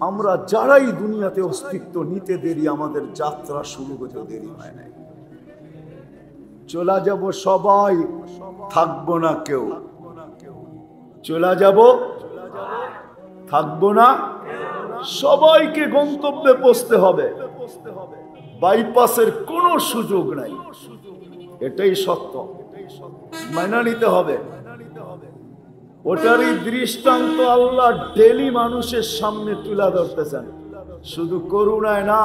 আমরা যারাই দুনিয়াতে অস্তিত্ব নিতে দেরি, আমাদের যাত্রা শুরু হতে দেরি হয় নাই। চলে যাব সবাই, থাকবো না কেউ। চলে যাব, থাকবো না। সবাইকে গন্তব্যে পৌঁছতে হবে, বাইপাসের কোনো সুযোগ নাই। এটাই সত্য, মেনে নিতে হবে। ওটারই দৃষ্টান্ত আল্লাহ ডেলি মানুষের সামনে তুলে ধরতেছেন। শুধু করুণায় না,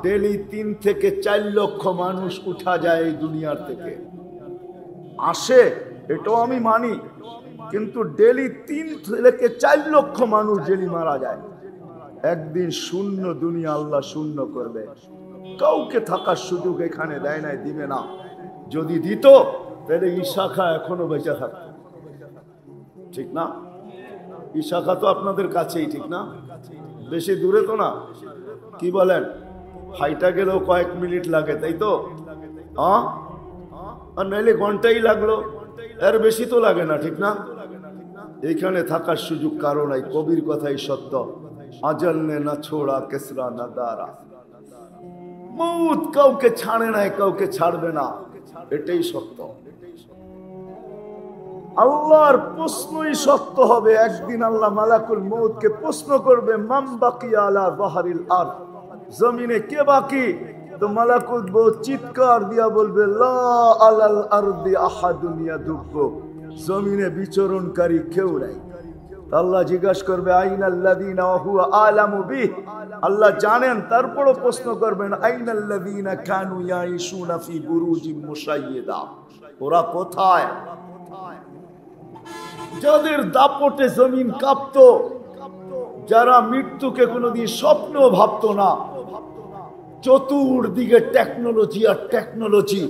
ডেলি 3 থেকে 4 লক্ষ মানুষ উঠা যায় এই দুনিয়ার থেকে, আসে, এটাও আমি মানি। কিন্তু ডেলি 3 থেকে 4 লক্ষ মানুষ ডেলি মারা যায়। একদিন শূন্য দুনিয়া আল্লাহ শূন্য করবে। কাউকে থাকার সুযোগ এখানে দেয় নাই, দিবে না। যদি দিত তাহলে ইশাখা এখনো বেঁচে থাকত, ঠিক না? ইশাখা তো আপনাদের কাছেই, ঠিক না? বেশি দূরে তো না। কি বলেন? হাইটা গেলেও কয়েক মিনিট লাগে, তাই তো? আর নাইলে ঘন্টাই লাগলো, এর বেশি তো লাগে না, ঠিক না? এখানে থাকার সুযোগ কারো নাই। কবির কথাই সত্য, আজল নে না ছোড়া কেসরা না দারা। মউত কাউকে ছাড়ে নাই, কাউকে ছাড়বে না, এটাই সত্য। আল্লাহর প্রশ্নই সত্য হবে। একদিন আল্লাহ মালাকুল মউতকে প্রশ্ন করবে, মান বাকিয়া আলা যাহরিল আরদ, জমিনে কে বাকি? তো মালাকুল মউত চিৎকার দিয়া বলবে, লা আলাল আরদি আহাদুন ইয়াদুব্বু, জমিনে বিচরণকারী কেউ নাই। আল্লাহ জিজ্ঞাসা করবে, আইনাল্লাযীনা ওয়া হুয়া আলামু বিহি, আল্লাহ জানেন, তারপরও প্রশ্ন করবেন, আইনাল্লাযীনা কানু ইয়াইশুনা ফি বুরুজিম মুশাইয়্যিদা, ওরা কোথায়? যাদের দাপটে জমিন কাঁপতো, যারা মৃত্যুকে কোনোদিন স্বপ্ন ভাবতো না, চতুর্দিকে টেকনোলজি আর টেকনোলজি,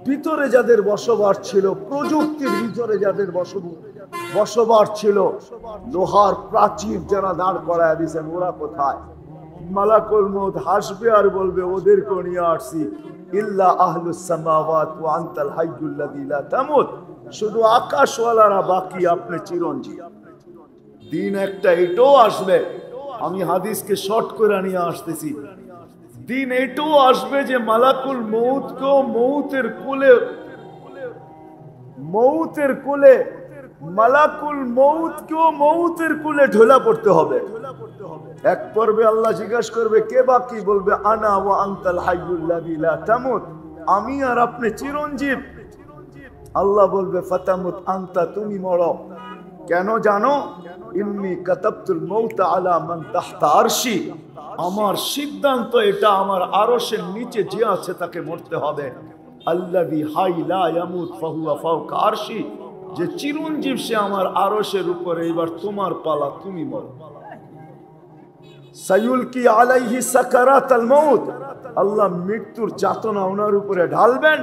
ভিতরে যাদের বসবাস ছিল, প্রযুক্তির ভিতরে যাদের বসবাস ছিল, লোহার প্রাচীর যারা দাঁড় করায় দিয়েছেন, ওরা কোথায়? মালাকুল মউত হাসবে আর বলবে, ওদেরকে নিয়ে আসছি, ইল্লা আহলুস সামাওয়াত ওয়া আনতাল হাইয়ুল লাযী লা তামুত, শুধু আকাশওয়ালারা বাকি, আপনি চিরঞ্জীব। দিন একটা এটাও আসবে, আমি হাদিসকে শর্ট করে নিয়ে আসতেছি। দিন এটাও আসবে যে মালাকুল মউতকেও মউতের কোলে মালাকুল মউতকেও মউতের কোলে ঢোলা পড়তে হবে। এক পর্বে আল্লাহ জিজ্ঞাসা করবে, কে বাকি? বলবে, আনা ওয়া আনতাল হাইয়ুল লাযী লা তামুত, আমি আর আপনি চিরঞ্জীব। আল্লাহ বলবে, ফাতামুত আনতা, তুমি মরো। কেন জানো? ইন্নী কাতাবতুল মাউতা আলা মান তাহতা আরশি, আমার সিদ্ধান্ত এটা, আমার আরশের নিচে যে আছে তাকে মরতে হবে। আল্লাযী হাই লা ইয়ামুত ফাহুয়া ফাওকা আরশি, যে চিরঞ্জীব সে আমার আরশের উপরে। এবার তোমার পালা, তুমি মরো। সায়ুলকি আলাইহি সাকারাতাল মাউত, আল্লাহ মৃত্যুর যাতনা ওনার উপরে ঢালবেন।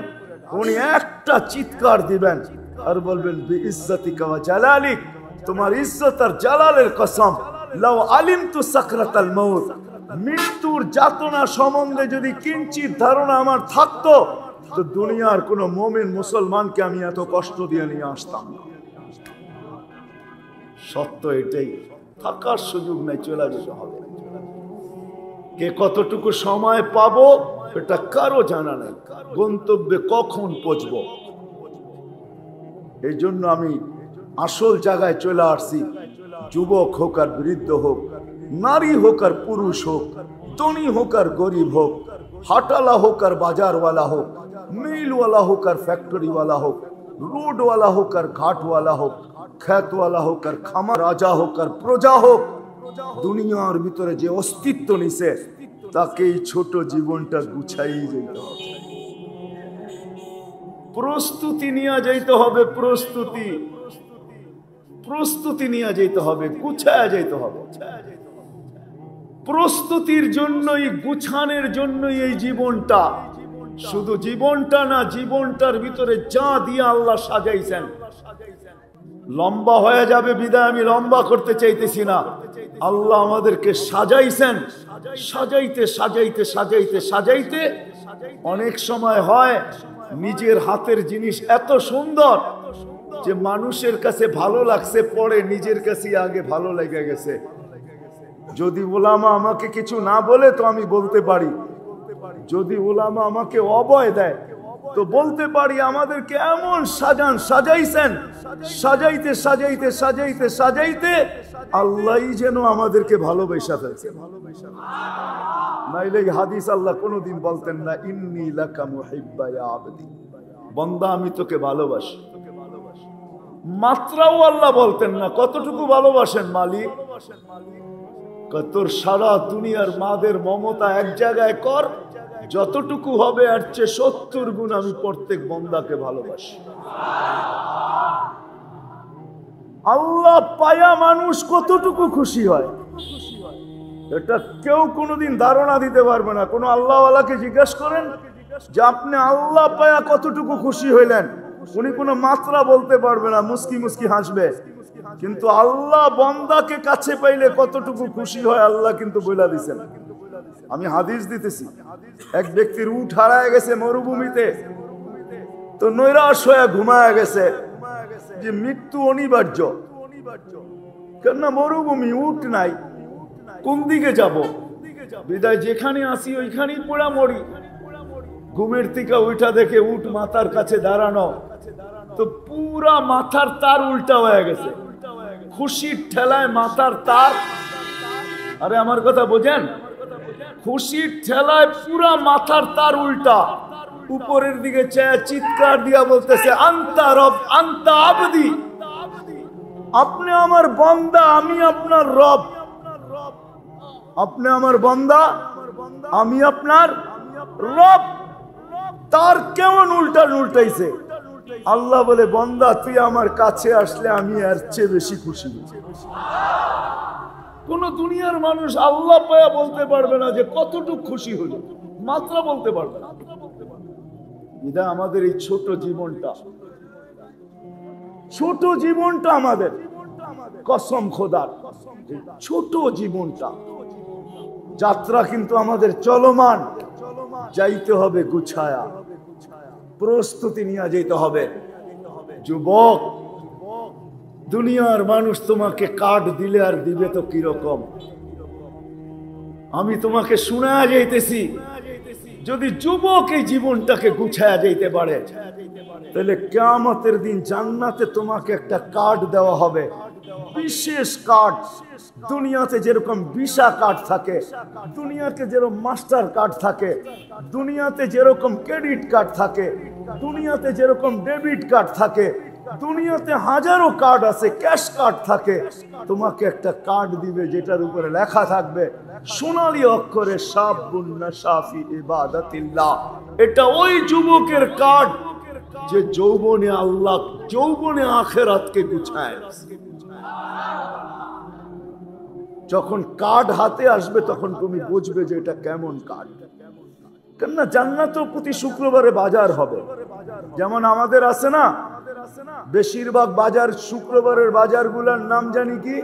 উনি একটা চিৎকার দিবেন আর বলবেন, বিইজ্জতিকা ওয়া জালালিক, তোমার ইজ্জত আর জালালের কসম, লাউ আলিমতু সাকরাতাল মাউত, মৃত্যুর যাতনা সম্বন্ধে যদি কিঞ্চিত ধারণা আমার থাকতো, তো দুনিয়ার কোন মুমিন মুসলমানকে আমি এত কষ্ট দিয়ে নিয়ে আসতাম না। সত্য এটাই, থাকার সুযোগ নাই, চলে যেতে হবে। কে কতটুকু সময় পাবো এটা কারো জানা নেই, গন্তব্যে কখন পৌঁছবো। এই জন্য আমি আসল জায়গায় চলে আসছি। যুবক হোক আর বৃদ্ধ হোক, নারী হোক আর পুরুষ হোক, ধনী হোক আর গরিব হোক, হাটালা হোক আর বাজারওয়ালা হোক, মিলওয়ালা হোক আর ফ্যাক্টরিওয়ালা হোক, রোডওয়ালা হোক আর ঘাটওয়ালা হোক, খ্যাতওয়ালা হোক আর খামার, রাজা হোক আর প্রজা হোক, দুনিয়ার ভিতরে যে অস্তিত্ব নিছে, তাকে এই ছোট জীবনটা গুছাই যেতে হবে। প্রস্তুতি নিয়ে যেতে হবে, প্রস্তুতি নিয়ে যেতে হবে, গুছায়া যেতে হবে। প্রস্তুতির জন্যই, গুছানোর জন্যই এই জীবনটা। শুধু জীবনটা না, জীবনটার ভিতরে যা দিয়ে আল্লাহ সাজাইছেন। লম্বা হয়ে যাবে বিদায় আমি লম্বা করতে চাইতেছি না। আল্লাহ আমাদেরকে সাজাইছেন, সাজাইতে সাজাইতে সাজাইতে সাজাইতে অনেক সময় হয় নিজের হাতের জিনিস এত সুন্দর যে মানুষের কাছে ভালো লাগছে, পরে নিজের কাছে আগে ভালো লেগে গেছে। যদি ওলামা আমাকে কিছু না বলে তো আমি বলতে পারি, যদি ওলামা আমাকে অভয় দেয় তো বলতে পারি আমাদেরকে এমন সাজাইছেন, সাজাইতে সাজাইতে সাজাইতে সাজাইতে আল্লাহই যেন আমাদেরকে ভালোবাসা ফেলছে। নাইলে হাদিস আল্লাহ কোনোদিন বলতেন না, ইন্নী লাকা মুহিব্বা ইয়া আবদি, বান্দা আমি তোকে ভালোবাসি। মাত্রাও আল্লাহ বলতেন না, কতটুকু ভালোবাসেন মালিক? তোর সারা দুনিয়ার মাদের মমতা এক জায়গায় কর, যতটুকু হবে এর চেয়ে 70 গুণ আমি প্রত্যেক বান্দাকে ভালোবাসি। আল্লাহ পায়া মানুষ কতটুকু খুশি হয় এটা কেউ কোনোদিন ধারণা দিতে পারবে না। কোন আল্লাহওয়ালাকে জিজ্ঞেস করেন যে আপনি আল্লাহ পায়া কতটুকু খুশি হইলেন, উনি কোনো মাত্রা বলতে পারবে না, মুস্কি মুস্কি হাসবে। কিন্তু আল্লাহ বান্দাকে কাছে পাইলে কতটুকু খুশি হয় আল্লাহ কিন্তু বলে দিয়েছেন। আমি হাদিস দিতেছি, এক ব্যক্তির উট হারায় গেছে মরুভূমিতে, তো নৈরাশ হয়ে ঘুমায় গেছে যে মৃত্যু অনিবার্য, কেননা মরুভূমি, উট নাই, কোন দিকে যাব? বিদায় যেখানে আসি ওইখানেই পড়া মরি। ঘুমের থেকে উঠা দেখে উট মাথার কাছে দাঁড়ানো, তো পুরা মাথার তার উল্টা হয়ে গেছে, খুশির ঠেলায় মাথার তার, আরে আমার কথা বোঝেন, খুশির ঠেলায় পুরা মাথার তার উল্টা, উপরের দিকে চেয়ে চিৎকার দিয়া বলতেছে, আন্তা রব আন্তা আবদি, আপনি আমার বান্দা আমি আপনার রব, আপনি আমার বান্দা আমি আপনার রব। তার কেমন উল্টাইছে? আল্লাহ বলে, বান্দা তুই আমার কাছে আসলে আমি এর চেয়ে বেশি খুশি। কোন দুনিয়ার মানুষ আল্লাহ পায়া বলতে পারবে না যে কতটুকু খুশি হলো, মাত্রা বলতে পারবে না। এটা আমাদের এই ছোট জীবনটা আমাদের কসম খোদার, ছোট জীবনটা, যাত্রা কিন্তু আমাদের চলমান, যাইতে হবে গুছায়া, প্রস্তুতি নিয়ে যেতে হবে। যুবক, দুনিয়ার মানুষ তোমাকে কার্ড দিলে আর দিবে তো কিরকম? আমি তোমাকে শোনা যাইতেছি, যদি যুবক এই জীবনটাকে গুছায়া যাইতে পারে তাহলে কিয়ামতের দিন জান্নাতে তোমাকে একটা কার্ড দেওয়া হবে, বিশেষ কার্ড। দুনিয়াতে যেরকম ভিসা কার্ড থাকে, দুনিয়াতে যেরকম মাস্টার কার্ড থাকে, দুনিয়াতে যেরকম ক্রেডিট কার্ড থাকে, দুনিয়াতে যেরকম ডেবিট কার্ড থাকে, দুনিয়াতে হাজারো কার্ড আছে, ক্যাশ কার্ড থাকে, তোমাকে একটা কার্ড দিবে যেটার উপরে লেখা থাকবে সোনালী অক্ষরে শাবুন নাশা ফি ইবাদাতিল্লাহ। এটা ওই যুবকের কার্ড যে যৌবনে আল্লাহ, যৌবনে আখিরাতকে গুছায়। যখন কার্ড হাতে আসবে তখন তুমি বুঝবে যে এটা কেমন কার্ড। কেননা জান্নাতেও প্রতি শুক্রবারে বাজার হবে, যেমন আমাদের আছে না, বেশিরভাগ বাজার শুক্রবারের বাজারগুলোর নাম জানি কি?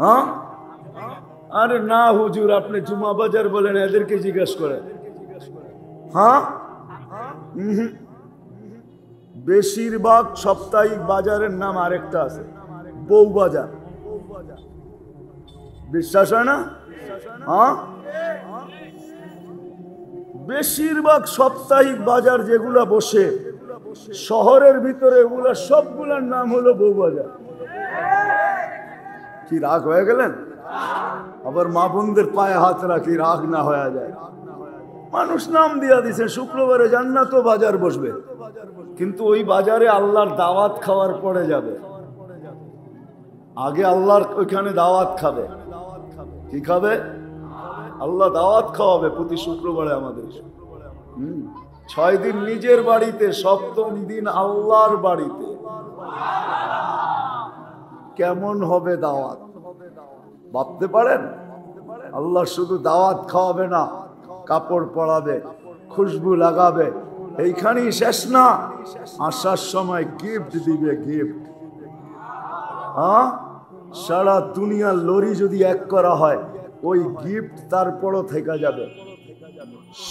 হ্যাঁ, আরে না হুজুর, আপনি জুমা বাজার বলেন, এদেরকে জিজ্ঞেস করেন। হ্যাঁ, বেশিরভাগ সাপ্তাহিক বাজারের নাম আরেকটা আছে, বউ বাজার। বিশ্বাস হয় না? হ্যাঁ, বেশিরভাগ সাপ্তাহিক বাজার যেগুলা বসে শহরের ভিতরে, ওগুলা সবগুলার নাম হলো বউ বাজার। কি রাগ হয়ে গেলেন? আবার মা বোনদের পায়ে হাত রাখি, রাগ না হয়ে যায়। মানুষ নাম দিয়া দিছে, শুক্রবারে জান্নাতও বাজার বসবে, কিন্তু ওই বাজারে আল্লাহর দাওয়াত খাওয়ার পরে যাবে। আগে আল্লাহর ওইখানে দাওয়াত খাবে। কি খাবে? আল্লাহ দাওয়াত খাওয়াবে প্রতি শুক্রবারে আমাদের। 6 দিন নিজের বাড়িতে, 7ম দিন আল্লাহর বাড়িতে। কেমন হবে দাওয়াত ভাবতে পারেন? আল্লাহ শুধু দাওয়াত খাওয়াবে না, কাপড় পরাবে, খুশবু লাগাবে, এইখানেই শেষ না, আসার সময় গিফট দিবে, গিফট। হ্যাঁ, সারা দুনিয়ার লরি যদি এক করা হয়, ওই গিফট তারপরও থেকে যাবে।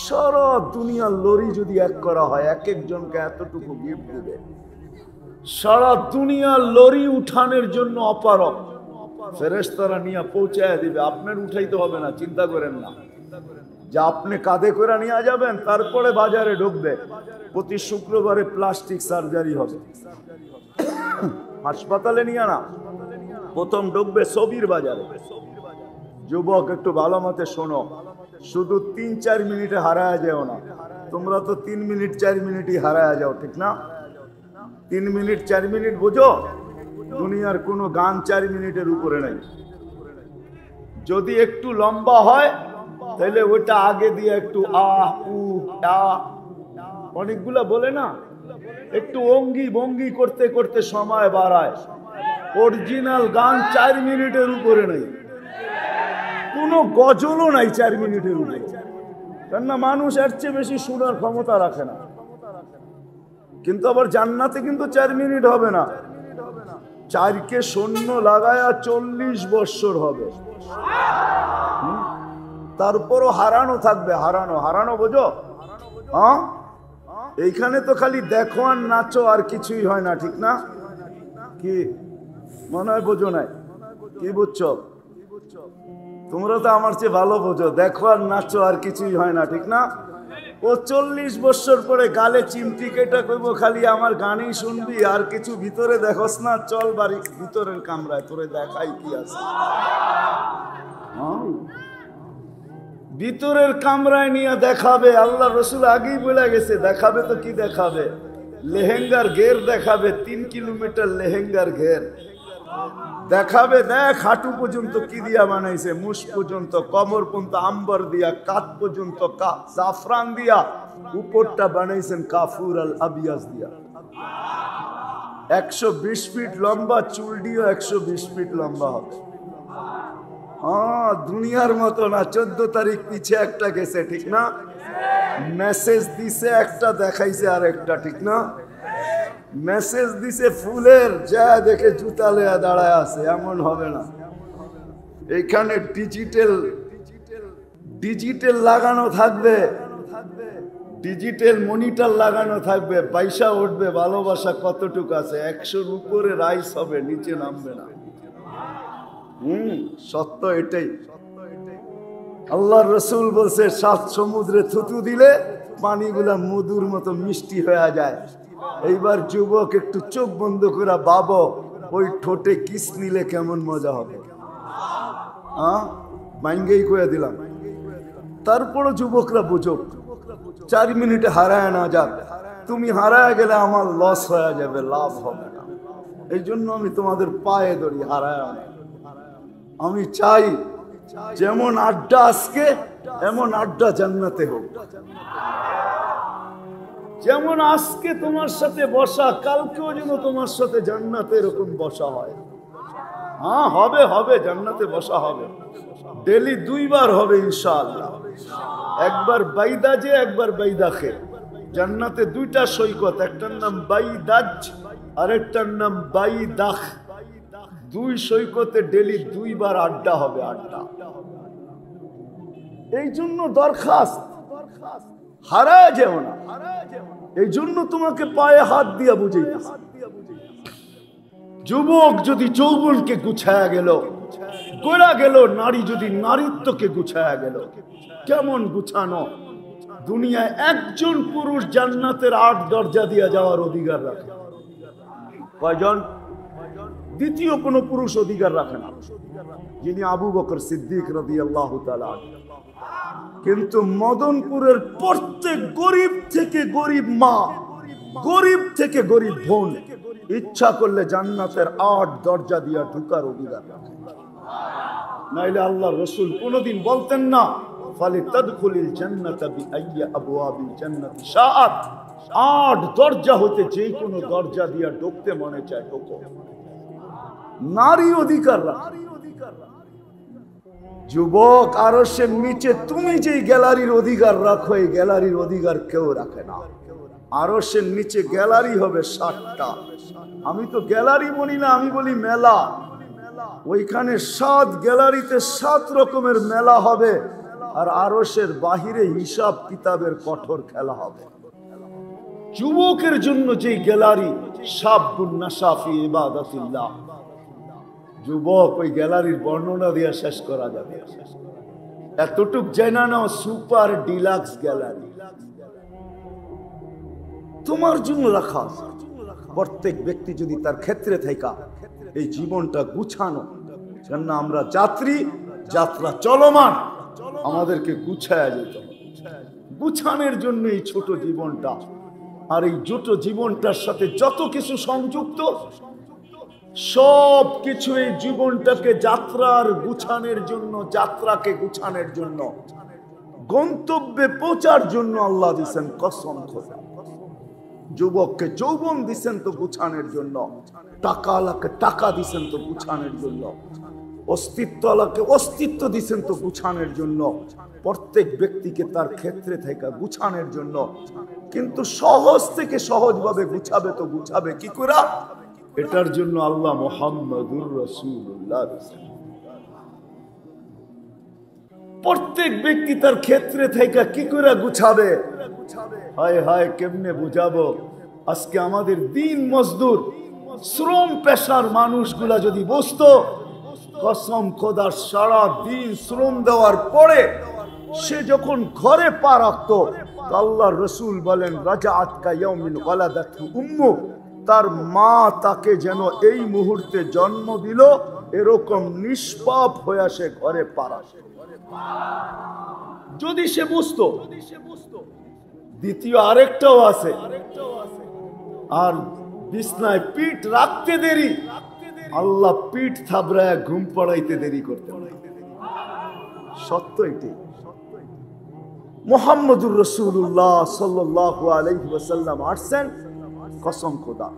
সারা দুনিয়ার লরি যদি এক করা হয়, এক একজনকে এতটুকু গিফট দিবে। সারা দুনিয়ার লরি উঠানের জন্য অপারক, ফেরেশতারা নিয়ে পৌঁছায় দিবে, আপনার উঠাইতে হবে না, চিন্তা করেন না। যা আপনি কাঁধে করে নিয়ে যাবেন, তারপরে বাজারে ঢুকবে। প্রতি শুক্রবারে প্লাস্টিক সার্জারি হবে, হাসপাতালে নিয়ে না, প্রথম ঢুকবে ছবির বাজারে। যুবক একটু ভালো মতে শোনো, শুধু 3-4 মিনিটে হারায় যাও না। তোমরা তো 3 মিনিট 4 মিনিটই হারায় যাও, ঠিক না? 3 মিনিট 4 মিনিট বোঝো, দুনিয়ার কোনো গান 4 মিনিটের উপরে নাই। যদি একটু লম্বা হয় তাহলে ওটা আগে দিয়ে একটু আ উ আ অনেকগুলা বলে না, একটু অঙ্গি ভঙ্গি করতে করতে সময় বাড়ায়। অরিজিনাল গান 4 মিনিটের উপরে নেই, কোনো গজলও নাই 4 মিনিটের উপরে। কেননা মানুষ এর চেয়ে বেশি শোনার ক্ষমতা রাখে না। কিন্তু আবার জান্নাতে কিন্তু 4 মিনিট হবে না, 4কে শূন্য লাগায়া 40 বৎসর হবে। তারপরও হারানো থাকবে, হারানো হারানো বোঝো? হ্যাঁ, এইখানে তো খালি দেখো আর নাচো, আর কিছুই হয় না, ঠিক না? কি মনে হয় বোঝো নাই? কি বুঝছো? তোমরা তো আমার চেয়ে ভালো বোঝো, দেখো আর নাচো, আর কিছুই হয় না, ঠিক না? ও 40 বৎসর পরে গালে চিমটি কেটে কইব খালি আমার গানই শুনবি, আর কিছু ভিতরে দেখোস না, চল বাড়ি ভিতরের কামরায় তোরে দেখাই কি আছে। ভিতরের কামরায় নিয়ে দেখাবে। আল্লাহ রসুল আগেই বলে গেছে, দেখাবে তো কি দেখাবে? লেহেঙ্গার ঘের দেখাবে, 3 কিলোমিটার লেহেঙ্গার ঘের দেখাবে। দেখ হাঁটু পর্যন্ত কি দিয়া বানাইছে, মুষ পর্যন্ত, কমর পর্যন্ত আম্বর দিয়া, কাত পর্যন্ত জাফরান দিয়া, উপরটা বানাইছেন কাফুর আল আবিয়াস দিয়া। 120 ফিট লম্বা, চুল দিয়েও 120 ফিট লম্বা হবে। দুনিয়ার মতো না। 14 তারিখ পিছে একটা গেছে, ঠিক না? মেসেজ দিছে একটা, দেখাইছে আর একটা, ঠিক না? মেসেজ দিছে ফুলের, যা দেখে জুতা লয়া দাঁড়ায় আছে, এমন হবে না। এখানে ডিজিটাল লাগানো থাকবে, ডিজিটাল মনিটর লাগানো থাকবে, পয়সা উঠবে ভালোবাসা কতটুকু আছে। 100-র উপরে রাইস হবে, নিচে নামবে না। সত্য এটাই। আল্লাহর রসুল বলছে 7 সমুদ্রে থুতু দিলে পানিগুলা মধুর মতো মিষ্টি হয়ে যায়। এইবার যুবক একটু চোখ বন্ধ করে ভাবো, ওই ঠোঁটে কিস নিলে কেমন মজা হবে। মাইঙ্গেই কয়ে দিলাম। তারপরও যুবকরা বুঝুক, 4 মিনিটে হারায় না যাক। তুমি হারায় গেলে আমার লস হয়ে যাবে, লাভ হবে না। এই জন্য আমি তোমাদের পায়ে ধরি, হারায় না। আমি চাই যেমন আড্ডা আজকে, এমন আড্ডা জান্নাতে হোক। যেমন আজকে তোমার সাথে বসা, কালকেও যেন তোমার সাথে জান্নাতে এরকম বসা হয়। হ্যাঁ, হবে হবে, জান্নাতে বসা হবে। ডেলি 2 বার হবে ইনশাআল্লাহ। একবার বাইদাজে, একবার বাইদাখে। জান্নাতে 2টা সৈকত, একটার নাম বাইদাজ আর একটার নাম বাইদাখ। 2 সৈকতে ডেলি 2 বার আড্ডা হবে, আড্ডা। এই জন্য দরখাস্ত, হারায় যেও না। এই জন্য তোমাকে পায়ে হাত দিয়া বুঝাইতেছি। যুবক যদি যৌবনকে গুছায়া গেল, গোড়া গেল। নারী যদি নারীত্বকে গুছায়া গেল, কেমন গুছানো। দুনিয়ায় একজন পুরুষ জান্নাতের 8 দরজা দিয়া যাওয়ার অধিকার রাখে। কয়জন? দ্বিতীয় কোন পুরুষ অধিকার রাখে না, যিনি আবু বকর সিদ্দিক রাদিয়াল্লাহু তাআলা। কিন্তু মদনপুরের প্রত্যেক গরিব থেকে গরিব মা, গরিব থেকে গরিব বোন ইচ্ছা করলে জান্নাতের 8 দরজা দিয়া ঢুকার অধিকার রাখে। নাইলে আল্লাহ রসুল কোনদিন বলতেন না ফালিতাদখুলিল জান্নাতা বিআইয়ি আবওয়াবিল জান্নাতি শাআত। 8 দরজা হতে যে কোনো দরজা দিয়া ঢুকতে মনে চায় ঢোকো। নারী অধিকার রাখে। যুবক, আরশের নিচে তুমি যেই গ্যালারির অধিকার রাখো, এই গ্যালারির অধিকার কেউ রাখে না। আরশের নিচে গ্যালারি হবে 7টা। আমি তো গ্যালারি বলি না, আমি বলি মেলা। ওইখানে 7 গ্যালারিতে 7 রকমের মেলা হবে। আর আরশের বাহিরে হিসাব কিতাবের কঠোর খেলা হবে। যুবকের জন্য যে গ্যালারি, শাবুন নাশা ফি ইবাদাতিল্লাহ, যুবক, ওই গ্যালারির বর্ণনা দিয়ে শেষ করা যাবে। এতটুক জানা নাও, সুপার ডিলাক্স গ্যালারি তোমার জন্য রাখা। প্রত্যেক ব্যক্তি যদি তার ক্ষেত্রে থাকা এই জীবনটা গুছানো, কেননা আমরা যাত্রী, যাত্রা চলমান, আমাদেরকে গুছায়া যেতে হবে। গুছানোর জন্য এই ছোট জীবনটা, আর এই ছোট জীবনটার সাথে যত কিছু সংযুক্ত, সব কিছু এই জীবনটাকে যাত্রার গুছানোর জন্য, যাত্রাকে গুছানোর জন্য, গন্তব্যে পৌঁছার জন্য আল্লাহ দিচ্ছেন কসম খোদা। যুবককে যৌবন দিচ্ছেন তো গুছানোর জন্য, টাকাওয়ালাকে টাকা দিচ্ছেন তো গুছানোর জন্য, অস্তিত্বওয়ালাকে অস্তিত্ব দিচ্ছেন তো গুছানোর জন্য, প্রত্যেক ব্যক্তিকে তার ক্ষেত্রে থেকে গুছানোর জন্য। কিন্তু সহজ থেকে সহজভাবে গুছাবে তো গুছাবে কি করে? এটার জন্য আল্লাহ মুহাম্মাদুর রাসূলুল্লাহ। প্রত্যেক ব্যক্তি তার ক্ষেত্রে থেকে কি করে গুছাবে? হায় হায়, কেমনে বুঝাবো? আজকে আমাদের দিন মজদুর, শ্রম পেশার মানুষগুলা যদি বসতো, কসম খোদার সারা দিন শ্রম দেওয়ার পরে সে যখন ঘরে পা রাখতো, আল্লাহর রাসূল বলেন রাজাআত কা ইয়াউমিন ওয়ালাদাতহু উম্মু, তার মা তাকে যেন এই মুহূর্তে জন্ম দিল, এরকম নিষ্পাপ হয়ে সে ঘরে পা রাখে। যদি সে বুঝতো। দ্বিতীয় আরেকটাও আছে, আর বিছনায় পিঠ রাখতে দেরি, আল্লাহ পিঠ থাবড়ায় ঘুম পড়াইতে দেরি করতে। সত্য এটি। মুহাম্মদুর রাসূলুল্লাহ সাল্লাল্লাহু আলাইহি ওয়াসাল্লাম আসছেন কসম খোদা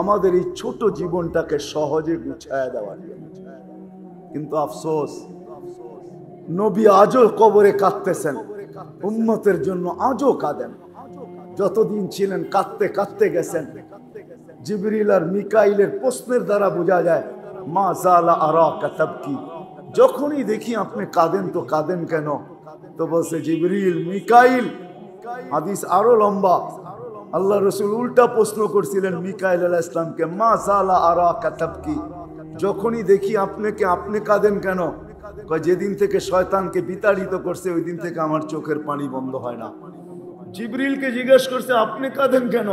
আমাদের এই ছোট জীবনটাকে সহজে গুছায়া দেওয়ার জন্য। কিন্তু আফসোস, নবী আজও কবরে কাঁদতেছেন, উম্মতের জন্য আজও কাঁদেন। যতদিন ছিলেন কাঁদতে কাঁদতে গেছেন। জিবরিল আর মিকাইলের প্রশ্নের দ্বারা বোঝা যায় মা জালা আরাকা তাবকি, যখনই দেখি আপনি কাঁদেন তো কাঁদেন কেন? তো বলছে জিবরিল, মিকাইল। হাদিস আরো লম্বা। আল্লাহ রাসূল উল্টা প্রশ্ন করছিলেন মিকাইল আলাইহিস সালামকে, মা জালা আরাকা তাবকি, যখনই দেখি আপনাকে আপনি কাঁদেন কেন? যেদিন থেকে শয়তানকে বিতাড়িত করছে ওই দিন থেকে আমার চোখের পানি বন্ধ হয় না। জিবরিলকে জিজ্ঞেস করছে আপনি কাঁদেন কেন?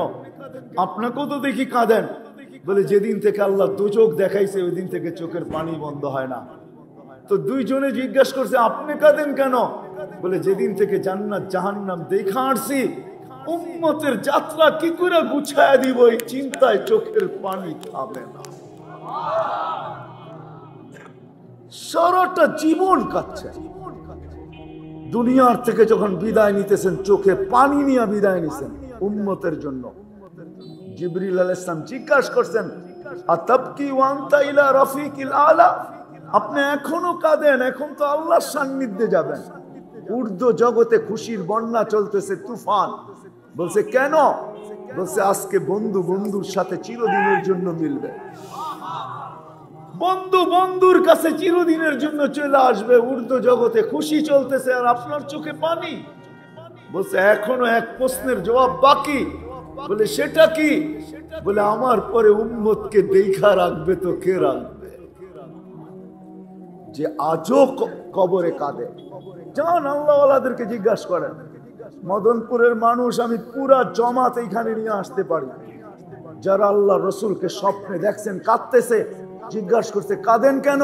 আপনাকেও তো দেখি কাঁদেন। বলে যেদিন থেকে আল্লাহ দোজখ দেখাইছে ওই দিন থেকে চোখের পানি বন্ধ হয় না। তো দুইজনে জিজ্ঞেস করছে আপনি কাঁদেন কেন? বলে যেদিন থেকে জান্নাত জাহান্নাম দেখা আসছি, উম্মতের যাত্রা কি করে গুছায়া দিব এই চিন্তায় চোখের পানি থামে না। সারাটা জীবন কাটছে। দুনিয়ার থেকে যখন বিদায় নিতেছেন চোখে পানি নিয়ে বিদায় নিছেন উম্মতের জন্য। জিবরিল আলাইহিস সালাম জিজ্ঞাসা করছেন আতাবকি ওয়া আনতা ইলা রাফিকিল আলা, আপনি এখনো কাঁদেন? এখন তো আল্লাহর সান্নিধ্যে যাবেন। ঊর্ধ্ব জগতে খুশির বন্যা চলতেছে, তুফান। বলছে কেন? বলছে আজকে বন্ধু বন্ধুর সাথে চিরদিনের জন্য মিলবে, বন্ধু বন্ধুর কাছে চিরদিনের জন্য চলে আসবে। ঊর্ধ্ব জগতে খুশি চলতেছে আর আপনার চোখে পানি। বলছে এখনো এক প্রশ্নের জবাব বাকি। বলে সেটা কি? বলে আমার পরে উম্মতকে দেখা রাখবে তো কে রাখবে? যে আজও কবরে কাঁদে। যান আল্লাহওয়ালাদেরকে জিজ্ঞাসা করেন। মদনপুরের মানুষ আমি পুরা জমাত এইখানে নিয়ে আসতে পারি, যারা আল্লাহ রসুলকে স্বপ্নে দেখছেন কাঁদতেছে। জিজ্ঞাসা করছে কাঁদেন কেন?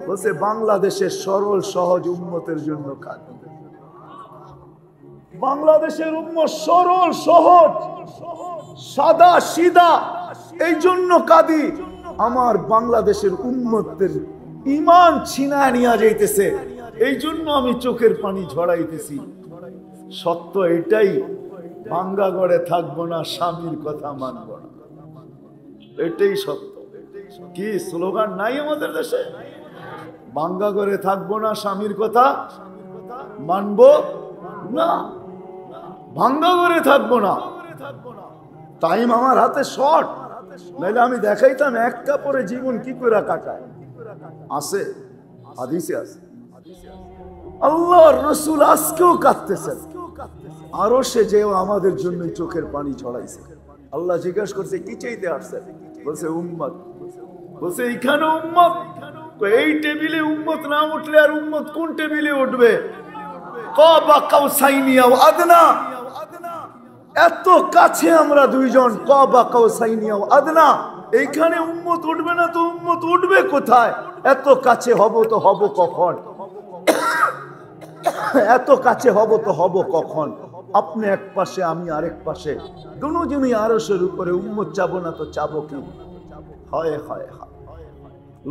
বলছে বাংলাদেশের সরল সহজ উম্মতের জন্য কাঁদি। বাংলাদেশের উম্মত সরল সহজ সাদা সিধা, এই জন্য কাঁদি। আমার বাংলাদেশের উম্মতের ঈমান ছিনায় নিয়ে যাইতেছে, এই জন্য আমি চোখের পানি ঝরাইতেছি। সত্য এটাই, ভাঙ্গা ঘরে থাকবো না, স্বামীর কথা মানব না, এটাই সত্য। কি স্লোগান নাই আমাদের দেশে? ভাঙ্গা ঘরে থাকবো না, স্বামীর কথা মানব না, ভাঙ্গা ঘরে থাকবো না। টাইম আমার হাতে শর্ট, নাহলে আমি দেখাইতাম এক কাপড়ে জীবন কি করে কাটায়। আছে হাদিসে আছে। আল্লাহর রাসূল আজকেও কাঁদতেছেন, আরো সে যেও আমাদের জন্য চোখের পানি ঝরাইছে। আল্লাহ জিজ্ঞাসা করছে কি চাইতে আসছে? বলছে উম্মত। বলছে এইখানে উম্মত, এই টেবিলে উম্মত না উঠলে আর উম্মত কোন টেবিলে উঠবে? কাবা কাউসাইনি আও আদনা, এত কাছে আমরা দুইজন, কাবা কাউসাইনি আও আদনা, এইখানে উম্মত উঠবে না তো উম্মত উঠবে কোথায়? এত কাছে হব তো হব কখন? এত কাছে হব তো হব কখন? আপনি এক পাশে আমি আরেক পাশে, দুজনই আরশের উপরে, উম্মত চাবো না তো চাবো কি? হয় হয় হয়,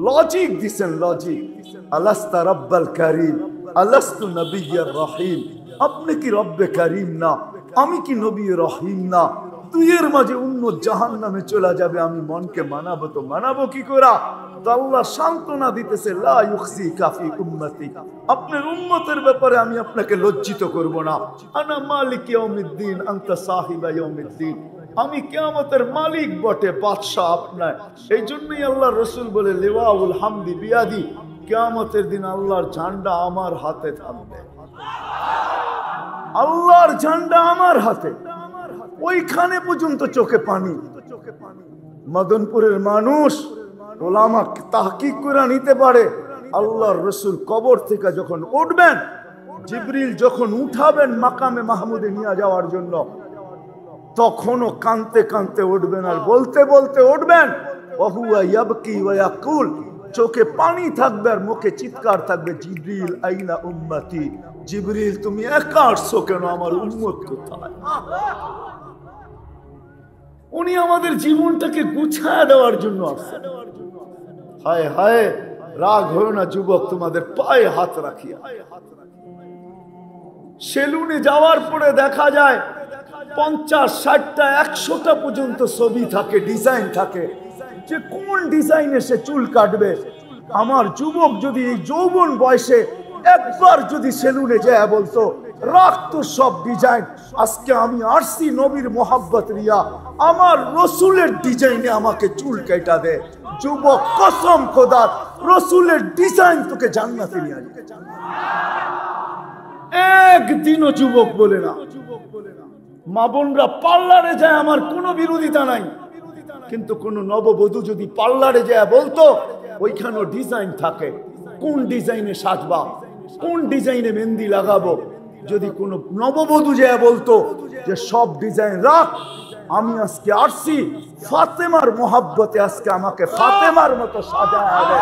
লজিক দিছেন, লজিক। আলাস্তা রব্বাল কারীম, আলাস্তু নবিয়্যার রহিম, আপনি কি রব্বে কারীম না? আমি কি নবী রহিম না? দুইয়ের মাঝে উম্মত জাহান্নামে চলে যাবে, আমি মনকে মানাবো তো মানাবো কি করে? তো আল্লাহ সান্ত্বনা দিতেছে, লা ইউখজিকা ফি উম্মতি, আপনার উম্মতের ব্যাপারে আমি আপনাকে লজ্জিত করব না। আনা মালিক ইয়াউমিদ্দিন আনতা সাহিবা ইয়াউমিদ্দিন, আমি কিয়ামতের মালিক বটে, বাদশা আপনার। এই জন্যই আল্লাহ রসুল বলে, লিওয়াউল হামদি বিয়াদি, কিয়ামতের দিন আল্লাহর ঝান্ডা আমার হাতে থাকবে, আল্লাহর ঝান্ডা আমার হাতে। ওইখানে পর্যন্ত চোখে পানি। মদনপুরের মানুষ ওলামা তাহকিক করে নিতে পারে, আল্লাহর রসুল কবর থেকে যখন উঠবেন, জিবরিল যখন উঠাবেন মাকামে মাহমুদে নিয়ে যাওয়ার জন্য, তখনও কানতে কানতে উঠবেন আর বলতে বলতে উঠবেন, ওহুয়া ইয়াবকি ওয়া ইয়াকুল, চোখে পানি থাকবে আর মুখে চিৎকার থাকবে, জিবরিল আইনা উম্মতি, জিবরিল তুমি একা আসছো কেন, আমার উম্মত কোথায়? উনি আমাদের জীবনটাকে গুছায় দেওয়ার জন্য আসছেন। হায় হায়, রাগ হয়েও না যুবক, তোমাদের পায়ে হাত রাখিয়া। সেলুনে যাওয়ার পরে দেখা যায় 50, 60টা, 100টা পর্যন্ত ছবি থাকে, ডিজাইন থাকে, যে কোন ডিজাইনে সে চুল কাটবে। আমার যুবক যদি এই যৌবন বয়সে একবার যদি সেলুনে যায় বলতো, রাখতো সব ডিজাইন, আজকে আমি আসছি নবীর মোহাব্বত রিয়া, আমার রসুলের ডিজাইনে আমাকে চুল কেটে দে। যুবক, কসম খোদার, রসুলের ডিজাইন তোকে জান্নাতে নিয়ে আসবে। একদিনও যুবক বলে না। মা বোনরা পার্লারে যায়, আমার কোনো বিরোধিতা নাই, কিন্তু কোন নববধূ যদি পার্লারে যায় বলতো, ওইখানেও ডিজাইন থাকে, কোন ডিজাইনে সাজবা, কোন ডিজাইনে মেহেন্দি লাগাবো। যদি কোন নববধূ যায় বলতো যে সব ডিজাইন রাখ, আমি আজকে আসছি ফাতেমার মোহাব্বতে, আজকে আমাকে ফাতেমার মতো সাজায় হবে,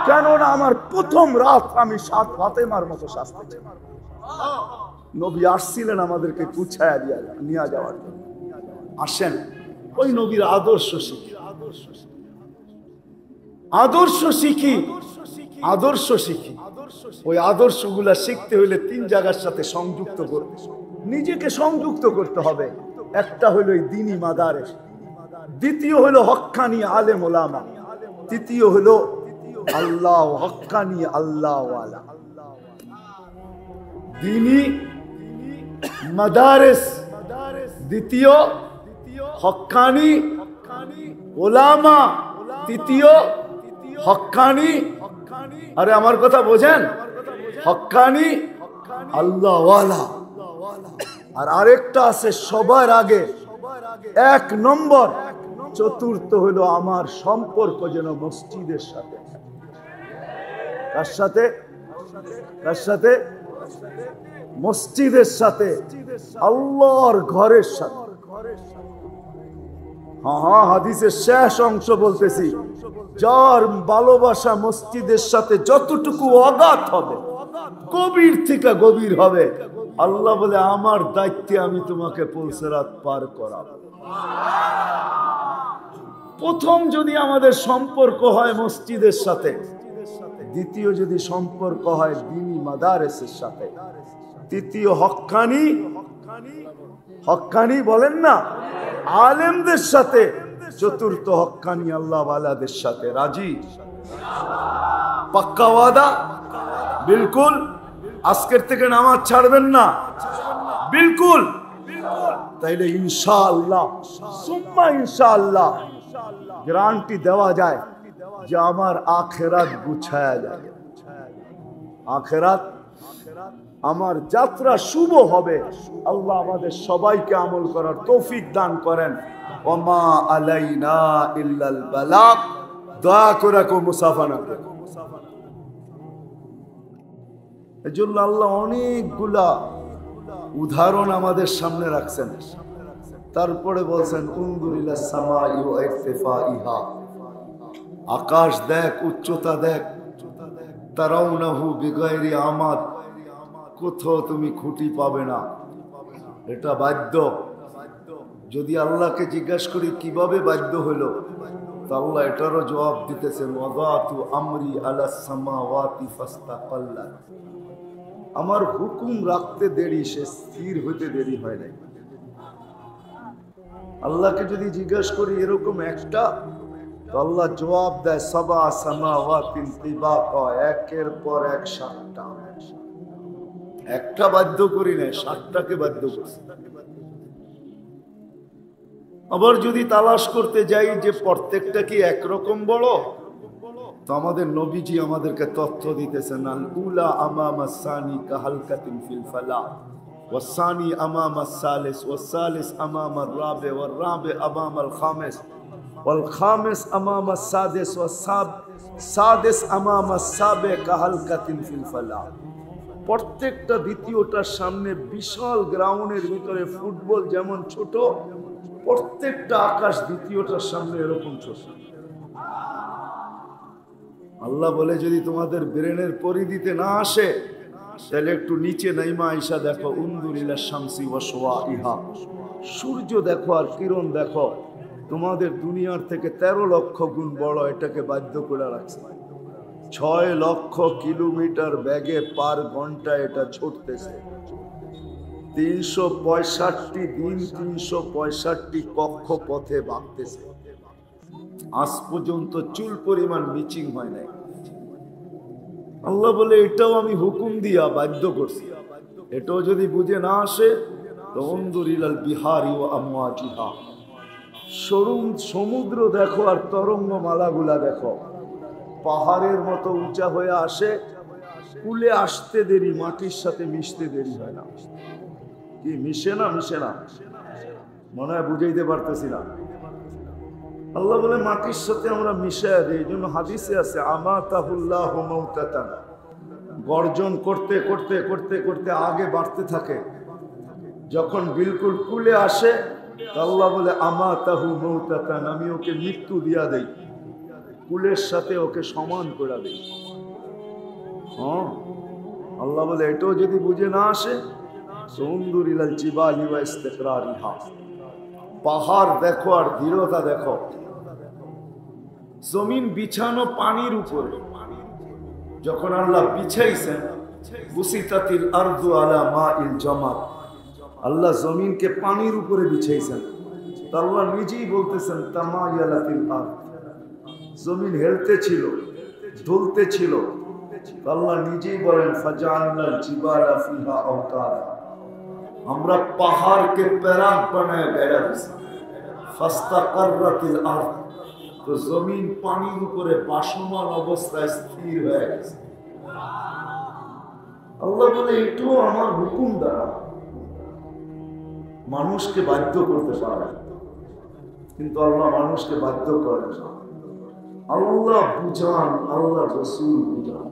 কেননা আমার প্রথম রাত আমি ফাতেমার মতো সাজতে চাই। নবী আসছিলেন আমাদেরকে গুছায়া দিয়া নিয়ে যাওয়ার জন্য। আসেন ওই নবীর আদর্শ শিখি, আদর্শ শিখি, আদর্শ শিখি। ওই আদর্শগুলা শিখতে হইলে 3 জায়গার সাথে সংযুক্ত করতে, নিজেকে সংযুক্ত করতে হবে। একটা হইল এই দ্বীনি মাদারেস, দ্বিতীয় হইল হক্কানি আলেম ওলামা, তৃতীয় হইল আল্লাহ হক্কানি আল্লাহ ওয়ালা। দ্বীনি মাদারেস, দ্বিতীয় হক্কানি ওলামা, তৃতীয় হক্কানি, আরে আমার কথা বোঝেন, হক্কানি আল্লাহ ওয়ালা। আর আরেকটা আছে সবার আগে 1 নম্বর, চতুর্থ হলো আমার সম্পর্ক যেন মসজিদের সাথে। কার সাথে? কার সাথে? মসজিদের সাথে, আল্লাহর ঘরের সাথে। হ্যাঁ, হাদিসের শেষ অংশ বলতেছি, যার ভালোবাসা মসজিদের সাথে যতটুকু অগাধ হবে, গভীর থেকে গভীর হবে, আল্লাহ বলে আমার দায়িত্বে আমি তোমাকে পুলসিরাত পার করাবো। প্রথম যদি আমাদের সম্পর্ক হয় মসজিদের সাথে, দ্বিতীয় যদি সম্পর্ক হয় দ্বীনি মাদারেসের সাথে, তৃতীয় হক্কানি, হক্কানি বলেন না আলেমদের সাথে, চতুর্থ হক্কানি আল্লাহ ওয়ালাদের সাথে। রাজি? পাক্কা ওয়াদা? বিলকুল? আজকের থেকে নামাজ ছাড়বেন না? বিলকুল? তাইলে ইনশাআল্লাহ সুম্মা ইনশাআল্লাহ গ্যারান্টি দেওয়া যায় যে আমার আখিরাত গুছায়া যাবে, আখিরাত আমার যাত্রা শুভ হবে। আল্লাহ আমাদের সবাইকে আমল করার তৌফিক দান করেন। ওমা আলাইনা ইল্লাল বালাগ। দয়া করে কেউ মুসাফা না করে। এজন্য আল্লাহ অনেকগুলা উদাহরণ আমাদের সামনে রাখছেন। তারপরে বলছেন উনজুর ইলাস সামাই ওয়া ইরতিফাইহা, আকাশ দেখ, উচ্চতা দেখ। তারাউনাহু বিগাইরি আমাদ, কোথাও তুমি খুঁটি পাবে না। এটা বাধ্য। যদি আল্লাহকে জিজ্ঞাসা করি কিভাবে বাধ্য হলো, তো আল্লাহ এটারও জবাব দিতেছেন ওয়াদাতু আমরি আলাস সামাওয়াতি ফাস্তাকাল্লাত, আমার হুকুম রাখতে দেরি, সে স্থির হইতে দেরি হয় নাই। আল্লাহকে যদি জিজ্ঞাসা করি এরকম একটা, তো আল্লাহ জবাব দেয় সাবা সামাওয়াতিন তিবাকা, একের পর এক 7টা। একটা বাধ্য করি না, 7টাকে বাধ্য করছি। আবার যদি তালাশ করতে যাই যে প্রত্যেকটা কি একরকম বড়, তো আমাদের নবীজি আমাদেরকে তথ্য দিতেছেন আল উলা আমামা সানি কাহালকাতিন ফিল ফালা, ওয়াসানি আমামা সালিস, ওয়াসালিস আমামা রাবে, ওয়ার রাবে আমামাল খামিস, ওয়াল খামিস আমামা সাদিস, ওয়াসাদিস আমামা সাবে কাহালকাতিন ফিল ফালা। প্রত্যেকটা দ্বিতীয়টার সামনে বিশাল গ্রাউন্ডের ভিতরে ফুটবল যেমন ছোট, প্রত্যেকটা আকাশ দ্বিতীয়টার সামনে এরকম ছোট। আল্লাহ বলে যদি তোমাদের ব্রেনের পরিধিতে না আসে, তাহলে একটু নিচে নাইমা আইসা দেখো উনজুর ইলা শামসি ওয়া শুআইহা, সূর্য দেখো আর কিরণ দেখো। তোমাদের দুনিয়ার থেকে 13 লক্ষ গুণ বড়। এটাকে বাধ্য করে রাখছে। 6 লক্ষ কিলোমিটার বেগে পার ঘন্টায় এটা ছুটতেছে। 365 দিন 365 কক্ষ পথে ভাগতেছে। আজ পর্যন্ত চুল পরিমাণ মিচিং হয় নাই। আল্লাহ বলে এটাও আমি হুকুম দিয়া বাধ্য করছি। এটাও যদি বুঝে না আসে, তো উনজুর ইলাল বিহারি ওয়া আমওয়াজিহা, সমুদ্র দেখো আর তরঙ্গ মালাগুলা দেখো। পাহাড়ের মতো উঁচা হয়ে আসে, কুলে আসতে দেরি, মাটির সাথে মিশতে দেরি হয় না। কি মিশে না? মিশে না, মনে হয় বুঝাইতে পারতেছি না। আল্লাহ বলে মাটির সাথে আমরা মিশাইয়া দিই। এই জন্য হাদিসে আছে আমাতাহুল্লাহু মাউতাতান, গর্জন করতে করতে করতে করতে আগে বাড়তে থাকে। যখন বিলকুল কুলে আসে, আল্লাহ বলে আমাতাহু মাউতাতান, আমি ওকে মৃত্যু দিয়া দেই, কুলের সাথে ওকে সমান করে দেই। হ্যাঁ, আল্লাহ বলে এটাও যদি বুঝে না আসে, উনজুর ইলাল জিবালি ওয়া ইস্তিকরারিহা, পাহাড় দেখো আর দৃঢ়তা দেখো। জমিন বিছানো পানির উপরে, যখন আল্লাহ বিছাইছেন বুসিতাতিল আরদু আলা মাইল জামাত, আল্লাহ জমিনকে পানির উপরে বিছাইছেন। আল্লাহ নিজেই বলতেছেন তামায়ালাতিল আরদ, জমিন হেলতে ছিল, দুলতে ছিল। আল্লাহ নিজেই বলেন ফাজাআলনাল জিবালা ফিহা আওতারা, আমরা পাহাড়কে প্যারাক বানায় বেড়া দিছি। ফাস্তাকাররাতিল আরদ, তো জমিন পানির উপরে বাসমান অবস্থায় স্থির হয়ে গেছে। আল্লাহ বলে এটাও আমার হুকুম দ্বারা। মানুষকে বাধ্য করতে পারে, কিন্তু আল্লাহ মানুষকে বাধ্য করে না। আল্লাহ বুঝান, আল্লাহ রাসূল বুঝান।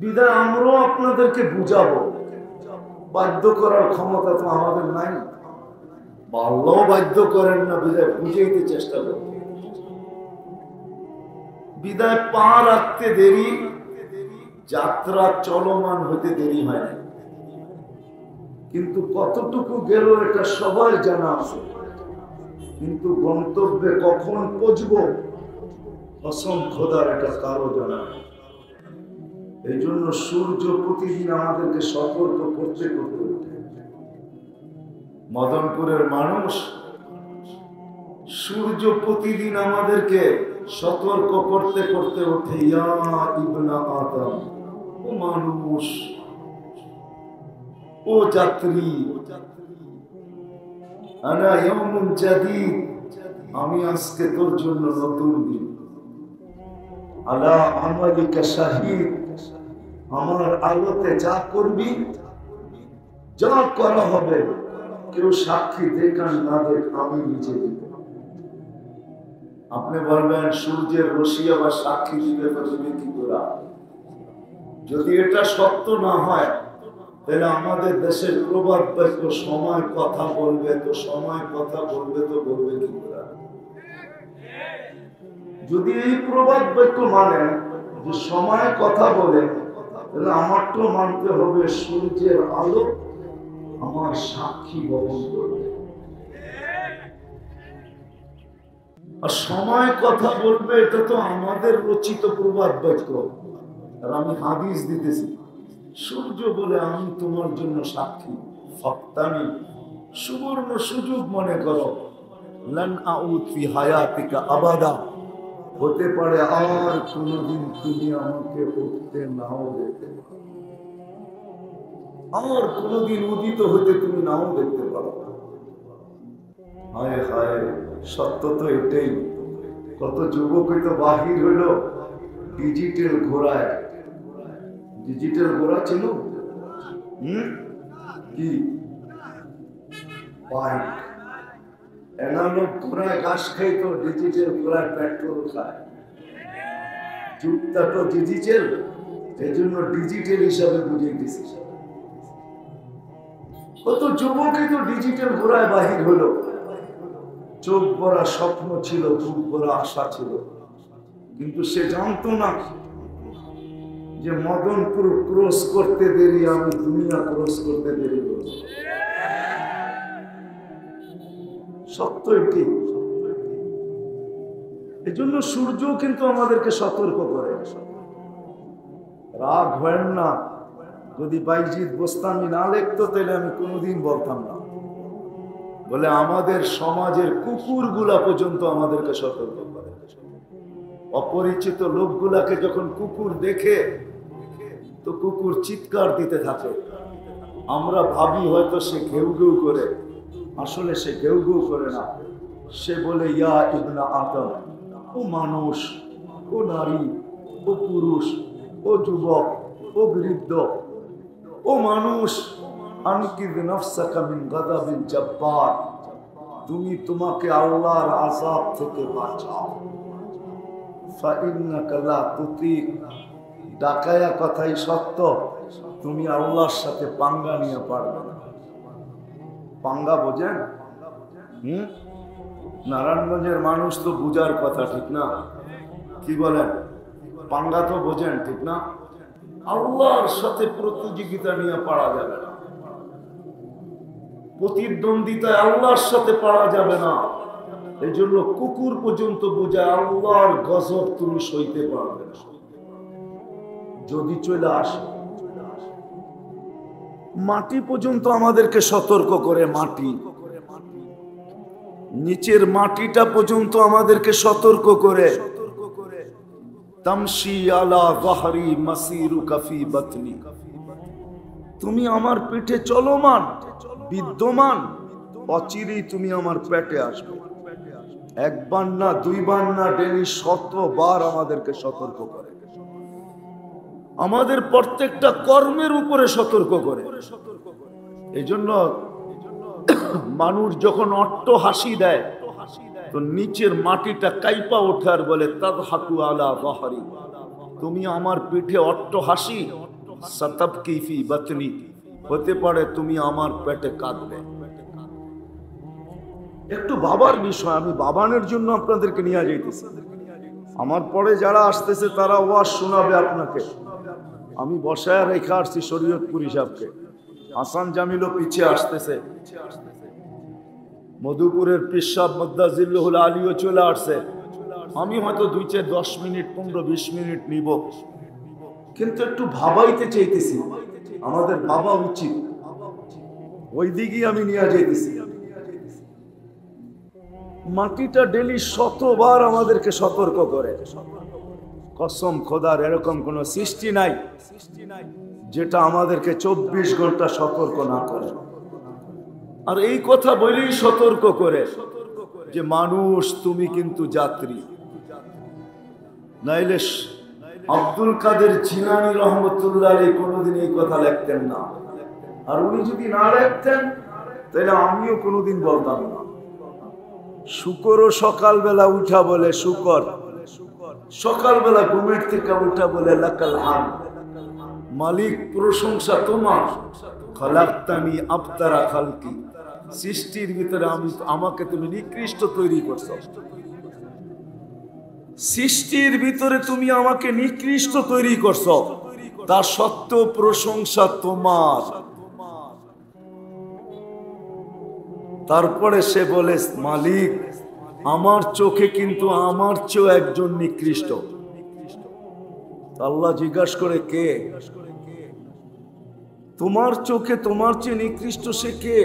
বিদায় আমরাও আপনাদেরকে বুঝাবো, বাধ্য করার ক্ষমতা তো আমাদের নাই। আল্লাহ বাধ্য করেন না, বিদায় বুঝাইতে চেষ্টা করেন। বিদায় পা রাখতে দেরি, যাত্রা চলমান হতে দেরি হয় না। কিন্তু কতটুকু গেল এটা সবার জানা আছে, কিন্তু গন্তব্যে কখন পৌঁছব অসংখ্যদার এটা কারো জানা। এই জন্য সূর্য প্রতিদিন আমাদেরকে সতর্ক করতে করতে ওঠে। মদনপুরের মানুষ, সূর্য প্রতিদিন আমাদেরকে সতর্ক করতে করতে ওঠে। ইয়া ইবনা আদম, ও মানুষ, ও যাত্রী, আনা ইয়াউমুন জাদীদ, আমি আজকে তোর জন্য নতুন দিন। আলা আমালিকা শাহীদ, আমার আলোতে যা করবি, যা করা হবে, কেউ সাক্ষী দেখান না দেখ, আমি নিজে দেব। আপনি বলবেন সূর্যের রশ্মি আবার সাক্ষী দিবে তো দিবে কি করে? যদি এটা সত্য না হয় তাহলে আমাদের দেশের প্রবাদ বাক্য সময় কথা বলবে তো সময় কথা বলবে তো বলবে কি করে? যদি এই প্রবাদ বাক্য মানে যে সময় কথা বলে, তাহলে আমার তো মানতে হবে সূর্যের আলো আমার সাক্ষী বহন করবে। আর সময় কথা বলবে এটা তো আমাদের রচিত প্রবাদ বাক্য। আর আমি হাদিস দিতেছি, সূর্য বলে আমি তোমার জন্য সাক্ষী, ফাক্তানি সুবর্ণ সুযোগ মনে করো, লান আউদ ফি হায়াতিকা আবাদা, হতে পারে আর কোনদিন তুমি আমাকে উঠতে নাও দেখতে পারো, আর কোনদিন উদিত হতে তুমি নাও দেখতে পারো। হায় হায়, সত্য তো এটাই। কত যুবকই তো বাহির হইল ডিজিটাল ঘোড়ায়। ডিজিটাল ঘোড়া ছিল কি বাইক, অ্যানালগ ঘোড়ায় ঘাস খাইতো, ডিজিটাল ঘোড়ায় পেট্রোল খায়। যুগটা তো ডিজিটাল, এই জন্য ডিজিটাল হিসাবে বুঝিয়ে দিছি। কত যুবকই তো ডিজিটাল ঘোড়ায় বাহির হলো। চোখ ভরা স্বপ্ন ছিল, বুক ভরা আশা ছিল, কিন্তু সে জানতো না যে মদনপুর ক্রস করতে দেরি, আমি দুনিয়া ক্রস করতে দেরি করব। সত্য এটি। এই জন্য সূর্য কিন্তু আমাদেরকে সতর্ক করে। রাগ হয় না, যদি বাইজিদ বোস্তামি না লিখতো তাহলে আমি কোনোদিন বলতাম না। বলে আমাদের সমাজের কুকুরগুলা পর্যন্ত আমাদেরকে সতর্ক করে। অপরিচিত লোকগুলাকে যখন কুকুর দেখে তো কুকুর চিৎকার দিতে থাকে। আমরা ভাবি হয়তো সে ঘেউ ঘেউ করে, আসলে সে ঘেউ ঘেউ করে না। সে বলে ইয়া ইবনা আদম, ও মানুষ, ও নারী, ও পুরুষ, ও যুবক, ও বৃদ্ধ, ও মানুষ, আনকিদ নাফসাকা মিন গাদাবিল জব্বার, তুমি তোমাকে আল্লাহর আযাব থেকে বাঁচাও। ফাইন্নাকা লা তুতিক, ডাকায়া কথাই সত্য, তুমি আল্লাহর সাথে পাঙ্গা নিয়ে পারবে না। পাঙ্গা বোঝেন? নারায়ণগঞ্জের মানুষ তো বুঝার কথা, ঠিক না? কি বলেন? পাঙ্গা তো বোঝেন, ঠিক না? আল্লাহর সাথে প্রতিযোগিতা নিয়ে পারা যাবে না, প্রতিদ্বন্দ্বিতায় আল্লাহর সাথে পারা যাবে না। এই জন্য কুকুর পর্যন্ত বোঝায় আল্লাহর গজব তুমি সইতে পারবে না যদি চলে আসে। মাটি পর্যন্ত আমাদেরকে সতর্ক করে, মাটি, নিচের মাটিটা পর্যন্ত আমাদেরকে সতর্ক করে। তামশি আলা যাহরি মাসিরুকা ফি বাতনি, তুমি আমার পেটে চলমান, বিদ্যমান, অচিরেই তুমি আমার পেটে আসবে। একবার না, দুইবার না, ডেলি 100 বার আমাদেরকে সতর্ক করে। আমাদের প্রত্যেকটা কর্মের উপরে সতর্ক করে। এই জন্য মানুষ যখন অট্ট হাসি দেয় তো নিচের মাটিটা কাইপা ওঠে আর বলে তাদহাকু আলা যাহরি, তুমি আমার পিঠে অট্ট হাসি, সাতাবকি ফি বাতনি, হতে পারে তুমি আমার পেটে কাঁদবে। একটু বাবার বিষয়, আমি বাবানের জন্য আপনাদেরকে নিয়ে যাইতেছি। আমার পরে যারা আসতেছে তারা ওয়াজ শোনাবে আপনাকে। আমি বসায় রেখে আসছি শরীয়তপুরি সাহেবকে, হাসান জামিলও পিছিয়ে আসতেছে, মধুপুরের পীর সাহেব মুদ্দাজিল্লুহুল আলীও চলে আসছে। আমি হয়তো 2-10 মিনিট, 15-20 মিনিট নিব, কিন্তু একটু ভাবাইতে চাইতেছি, আমাদের ভাবা উচিত, ওই দিকেই আমি নিয়ে যাইতেছি। মাটিটা ডেলি 100 বার আমাদেরকে সতর্ক করে। কসম খোদার, এরকম কোন সৃষ্টি নাই যেটা আমাদেরকে 24 ঘন্টা সতর্ক না করে। আর এই কথা বলেই সতর্ক করে যে মানুষ তুমি কিন্তু যাত্রী। নাইলে আব্দুল কাদের জিলানী রহমতুল্লাহ আলাইহি কোনোদিন এই কথা লিখতেন না। আর উনি যদি না লিখতেন তাহলে আমিও কোনোদিন বলতাম না। শুকরও সকালবেলা উঠা বলে শুকর, সকালবেলা ঘুমের থেকে উঠা বলে লাকাল হামদ। মালিক প্রশংসা তোমার, খালাকতানি আবতারা খালকি, সৃষ্টির ভিতরে আমাকে তুমি নিকৃষ্ট তৈরি করছো, সৃষ্টির ভিতরে তুমি আমাকে নিকৃষ্ট তৈরি করছো, তা সত্ত্বেও প্রশংসা তোমার। তারপরে সে বলে মালিক আমার চোখে কিন্তু আমার চেয়েও একজন নিকৃষ্ট। আল্লাহ জিজ্ঞাসা করে কে? তোমার চোখে তোমার চেয়ে নিকৃষ্ট সে কে?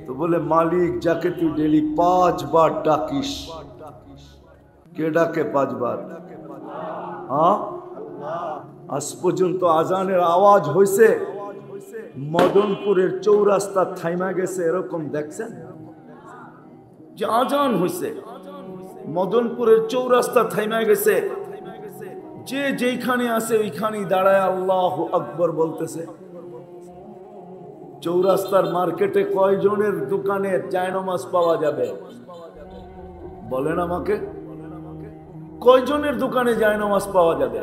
তো বলে মালিক যাকে তুই ডেলি 5 বার ডাকিস। কে ডাকে 5 বার? হ্যাঁ, আজ পর্যন্ত আজানের আওয়াজ হয়েছে মদনপুরের চৌরাস্তা থাইমা গেছে এরকম দেখছেন? যে আজান হয়েছে মদনপুরের চৌরাস্তা থাইমা গেছে, যে যেখানে আছে ওইখানেই দাঁড়ায় আল্লাহু আকবার বলতেছে। চৌরাস্তার মার্কেটে কয়জনের দোকানে জায়নামাজ পাওয়া যাবে বলেন আমাকে? কয়জনের দোকানে জায়নামাজ পাওয়া যাবে?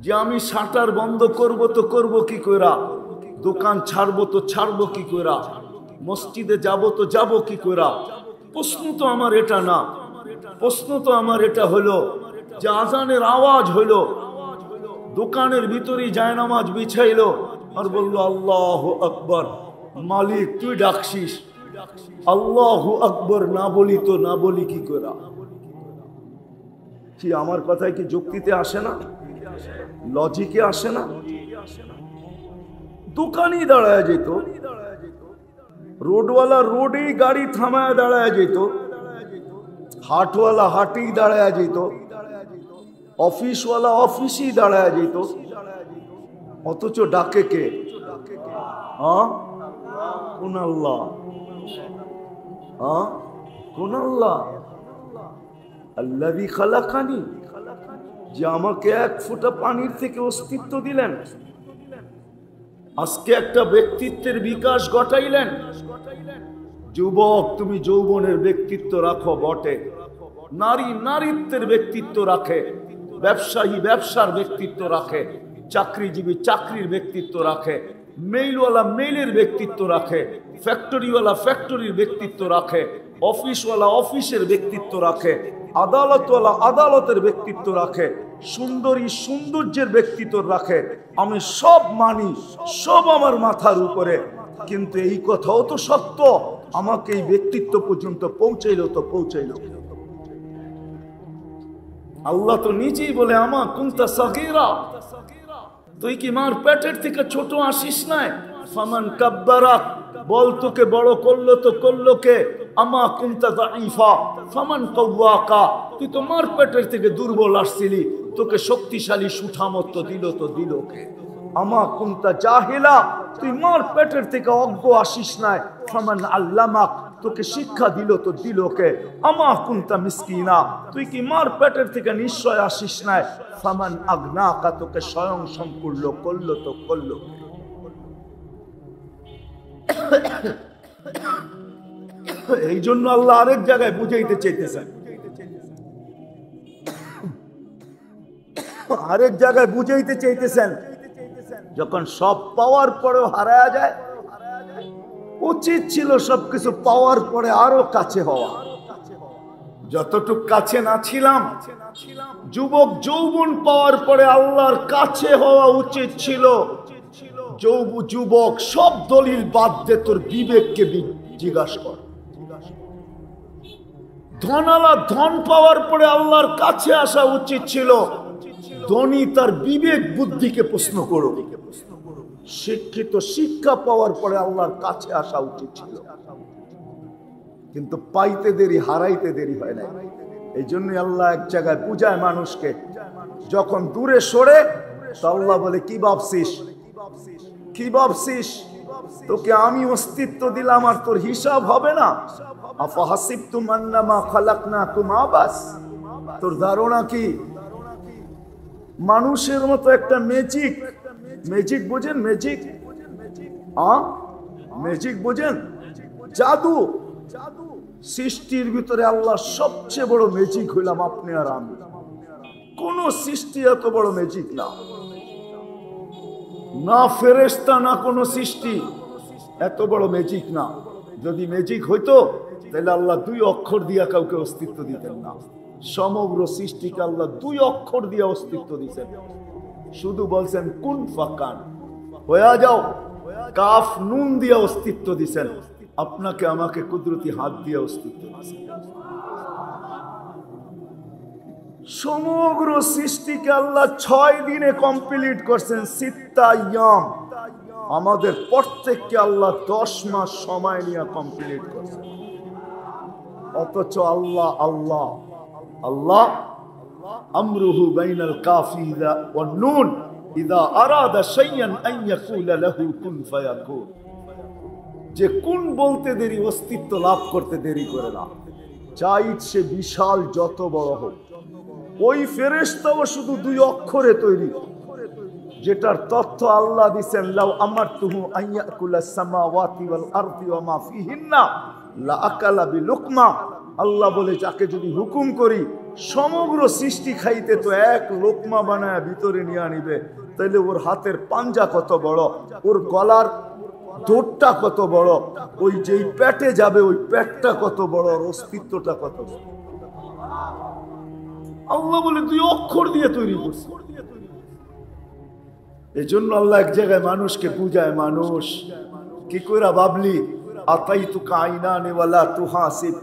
যে আমি শাটার বন্ধ করব তো করব কি কইরা, দোকান ছাড়বো তো ছাড়বো কি কইরা, মসজিদে যাব তো যাব কি কইরা? প্রশ্ন তো আমার এটা না, প্রশ্ন তো আমার এটা হলো যে আজানের আওয়াজ হলো, দোকানের ভিতরেই জায়নামাজ বিছাইলো আর বললো আল্লাহু আকবার। মালিক তুই ডাকছিস, আল্লাহু আকবার না বলি তো না বলি কি কইরা? কি আমার কথায় কি যুক্তিতে আসে না? লজিকে আসে না? দোকানই দাঁড়ায় যেত, রোডওয়ালা রোডেই গাড়ি থামায় দাঁড়ায় যেত, হাটওয়ালা হাটেই দাঁড়ায় যেত, অফিসওয়ালা অফিসেই দাঁড়ায় যেত, অথচ ডাকে কে? কোন আল্লাহ? কোন আল্লাহ? আল্লাযী খালাকানি, যে আমাকে 1 ফোঁটা পানির থেকে অস্তিত্ব দিলেন, আজকে একটা ব্যক্তিত্বের বিকাশ ঘটাইলেন। যুবক তুমি যৌবনের ব্যক্তিত্ব রাখো বটে, নারী নারীত্বের ব্যক্তিত্ব রাখে, ব্যবসায়ী ব্যবসার ব্যক্তিত্ব রাখে, চাকরিজীবী চাকরির ব্যক্তিত্ব রাখে, মেইলওয়ালা মেইলের ব্যক্তিত্ব রাখে, ফ্যাক্টরিওয়ালা ফ্যাক্টরির ব্যক্তিত্ব রাখে, অফিসওয়ালা অফিসের ব্যক্তিত্ব রাখে, আদালতওয়ালা আদালতের ব্যক্তিত্ব রাখে, সুন্দরী সৌন্দর্যের ব্যক্তিত্ব রাখে। আমি সব মানি, সব আমার মাথার উপরে, কিন্তু এই কথাও তো সত্য আমাকে এই ব্যক্তিত্ব পর্যন্ত পৌঁছাইলো তো পৌঁছাইলো। আল্লাহ তো নিজেই বলে আমা কুনতা সাগীরা, তুই কি মার পেটের থেকে ছোট আসিস নাই? ফামান কাব্বারাক, বল তোকে বড় করলো তো করলো কে? আমা কুনতা দাঈফা ফামান কাওয়াকা, তুই তো মার পেটের থেকে দুর্বল আসছিলি, তোকে শক্তিশালী সুঠামত্ব দিল তো দিল কে? আমা কুনতা জাহিলা, তুই মার পেটের থেকে অজ্ঞ আসিস নাই, ফামান আল্লামাক, তোকে শিক্ষা দিল তো দিল কে? আমা কুনতা মিসকিনা, তুই কি মার পেটের থেকে নিশ্চয় আসিস নাই, ফামান আগনাকা, তোকে স্বয়ং সম্পূর্ণ করলো তো করলো কে? এই জন্য আল্লাহ আরেক জায়গায় বুঝাইতে চাইতেছেন, আরেক জায়গায় বুঝাইতে চাইতেছেন, যখন সব পাওয়ার পরেও হারায়া যায়, উচিত ছিল সবকিছু পাওয়ার পরে আরো কাছে হওয়া। যতটুক কাছে না ছিলাম, যুবক যৌবন পাওয়ার পরে আল্লাহর কাছে হওয়া উচিত ছিল। যুবক সব দলিল বাদ দে, তোর বিবেককে জিজ্ঞাসা কর। ধনালা ধন পাওয়ার পরে আল্লাহর কাছে আসা উচিত ছিল। ধনী তার বিবেক বুদ্ধিকে প্রশ্ন করো। শিক্ষিত শিক্ষা পাওয়ার পরে আল্লাহর কাছে আসা উচিত ছিল, কিন্তু পাইতে দেরি হারাইতে দেরি হয় না। এই জন্যই আল্লাহ এক জায়গায় বুঝায় মানুষকে, যখন দূরে সরে তো আল্লাহ বলে কি ভাবছিস, কি ভাবছিস, তোকে আমি অস্তিত্ব দিলাম আর তোর হিসাব হবে না? আফাহাসিবতুম আন্নামা খালাকনাকুম আবাস, তোর ধারণা কি মানুষের মতো একটা ম্যাজিক, ম্যাজিক বোঝেন? ম্যাজিক, ম্যাজিক বোঝেন? জাদু, সৃষ্টির ভিতরে আল্লাহ সবচেয়ে বড় ম্যাজিক হইলাম আপনি আর আমি। কোন সৃষ্টি এত বড় ম্যাজিক না, না ফেরেশতা না কোন সৃষ্টি এত বড় ম্যাজিক না। যদি ম্যাজিক হইতো তাহলে আল্লাহ 2 অক্ষর দিয়া কাউকে অস্তিত্ব দিতেন না। সমগ্র সৃষ্টিকে আল্লাহ 2 অক্ষর দিয়ে অস্তিত্ব দিতেন। শুধু বলছেন কুন ফাকান, হয়ে যাও। কাফ নুন দিয়ে অস্তিত্ব দিছেন। আপনাকে আমাকে কুদরতি হাত দিয়ে অস্তিত্ব দিছেন। সমগ্র সৃষ্টিকে আল্লাহ 6 দিনে কমপ্লিট করছেন, সিত্তা ইয়াম। আমাদের প্রত্যেককে আল্লাহ 10 মাস সময় নিয়ে কমপ্লিট করছেন। অথচ আল্লাহ আল্লাহ আল্লাহ আমরুহু বাইনাল কাফি ওয়ান নুন ইযা আরাদা শাইয়ান আন ইয়াকুলা লাহু কুন ফায়াকুন। যে কোন বলতে দেরি অস্তিত্ব লাভ করতে দেরি করে না। চাই সে বিশাল যত বড় হোক, ওই ফেরেশতাও শুধু 2 অক্ষরে তৈরি, যেটার তথ্য আল্লাহ দিবেন লাউ আমারতুহু আইয়াকুলাস সামাওয়াতি ওয়াল আরদি ওয়া মা ফিহিন্না লা আকালা বিলুকমা। আল্লাহ বলে যাকে যদি হুকুম করি সমগ্র সৃষ্টি খাইতে, তো 1 লোকমা বানায় ভিতরে নিয়ে নিবে। তাইলে ওর হাতের পাঞ্জা কত বড়, ওর গলার দোটটা কত বড়, ওই যেই পেটে যাবে ওই পেটটা কত বড়, ওর অস্তিত্বটা কত বড়। আল্লাহ বলে 2 অক্ষর দিয়ে তৈরি করছে। এই জন্য আল্লাহ এক জায়গায় মানুষকে বুঝায়, মানুষ কি কইরা ভাবলি আতাইতুকা আইনানি ওয়ালা তুহাসিব,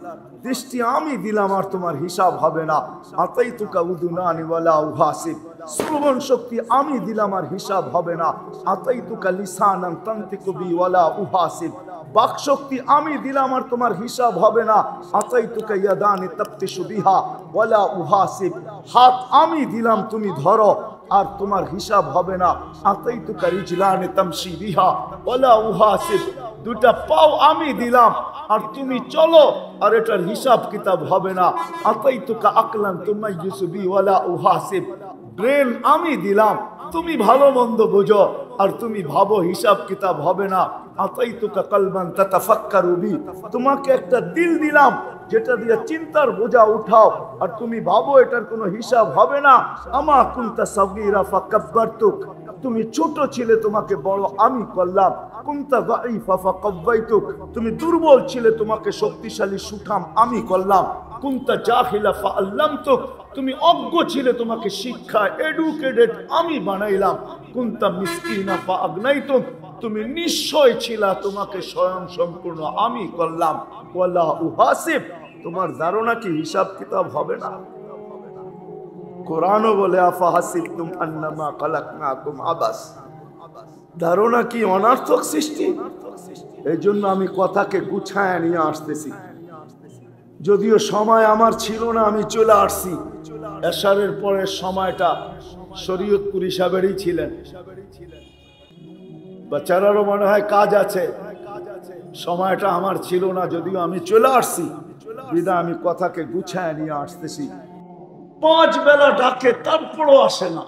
দৃষ্টি আমি দিলাম আর তোমার হিসাব হবে না। আতাইতুকা উদুনানি ওয়ালা উহাসিব, শ্রবণ শক্তি আমি দিলাম আর হিসাব হবে না। আতাইতুকা লিসানান তানতিকু বি ওয়ালা উহাসিব, বাক শক্তি আমি দিলাম আর তোমার হিসাব হবে না। আতাইতুকা ইয়াদানি তাবতিশু বিহা ওয়ালা উহাসিব, হাত আমি দিলাম তুমি ধরো আর তোমার হিসাব হবে না। আতাইতুকা রিজলানি তামশি বিহা ওয়ালা উহাসিব, 2টা পাও আমি দিলাম আর তুমি চলো আর এটার হিসাব কিতাব হবে না। আতাইতুকা আকলান তুমাইয়িসু বি ওয়ালা উহাসিব, ব্রেন আমি দিলাম তুমি ভালো মন্দ বোঝো আর তুমি ভাবো, হিসাব কিতাব হবে না। আতাইতুকা কলবান তাতাফাক্কারু বি, তোমাকে একটা দিল দিলাম যেটা দিয়ে চিন্তার বোঝা উঠাও আর তুমি ভাবো এটার কোনো হিসাব হবে না। আমা কুনতা সাগীরা ফাকাব্বারতুক, তুমি ছোট ছিলে তোমাকে বড় আমি করলাম। কুনতা যায়ীফা ফাকাওয়াইতুক, তুমি দুর্বল ছিলে তোমাকে শক্তিশালী সুঠাম আমি করলাম। কুনতা জাহিলা ফাআল্লামতুক, তুমি অজ্ঞ ছিলে তোমাকে শিক্ষা এডুকেটেড আমি বানাইলাম। কুনতা মিসকিনা ফাআগনাইতুক, তুমি নিশ্চয় ছিলা তোমাকে স্বয়ং সম্পূর্ণ আমি করলাম। ওয়ালা উহাসিব, তোমার ধারণা কি হিসাব কিতাব হবে না? কোরআনও বলে আফা হাসিবতুম আন্নামা খালাকনাকুম আবাস, ধারণা কি অনার্থক সৃষ্টি? এই জন্য আমি কথাকে গুছায় নিয়ে আসতেছি। যদিও সময় আমার ছিল না, আমি চলে আসছি। এশারের পরের সময়টা শরীয়তপুর সাহেবেরই ছিলেন, বাচ্চারারও মনে হয় কাজ আছে। সময়টা আমার ছিল না, যদিও আমি চলে আসছি, বিদা আমি কথাকে গুছায় নিয়ে আসতেছি। 5 বেলা ডাকে তারপরও আসে না।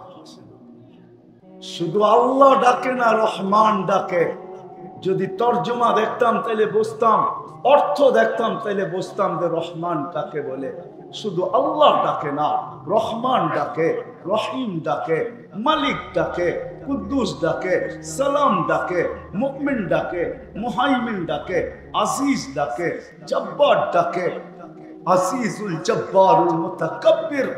শুধু আল্লাহ ডাকে না, রহমান ডাকে। যদি তর্জমা দেখতাম তাহলে বুঝতাম, অর্থ দেখতাম তাহলে বুঝতাম যে রহমান কাকে বলে। শুধু আল্লাহ ডাকে না, রহমান ডাকে, রহিম ডাকে, মালিক ডাকে, কুদ্দুস ডাকে, সালাম ডাকে, মুমিন ডাকে, মুহাইমিন ডাকে, আজিজ ডাকে, জব্বার ডাকে। আজিজুল জব্বারুল মুতাকাব্বির,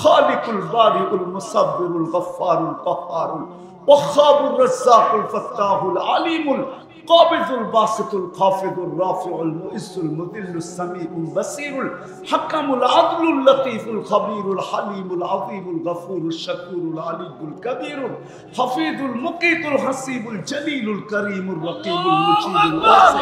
খালিকুল বারিউল মুসাব্বিরুল গফফারুল কহ্হারুল ওয়াহ্হাবুর রাজ্জাকুল ফাত্তাহুল আলিমুল কাবিদুল বাসিতুল খাফিদুর রাফিউল মুইজ্জুল মুদিল্লুস সামিউল বাসিরুল হাকামুল আদলুল লতীফুল খবীরুল হালিমুল আযীমুল গফুরুশ শাকুরুল আলিয়ুল কবীরুল হাফিজুল মুকীতুল হাসিবুল জলিলুল করিমুর রকিবুল মুজিবুল ওয়াসি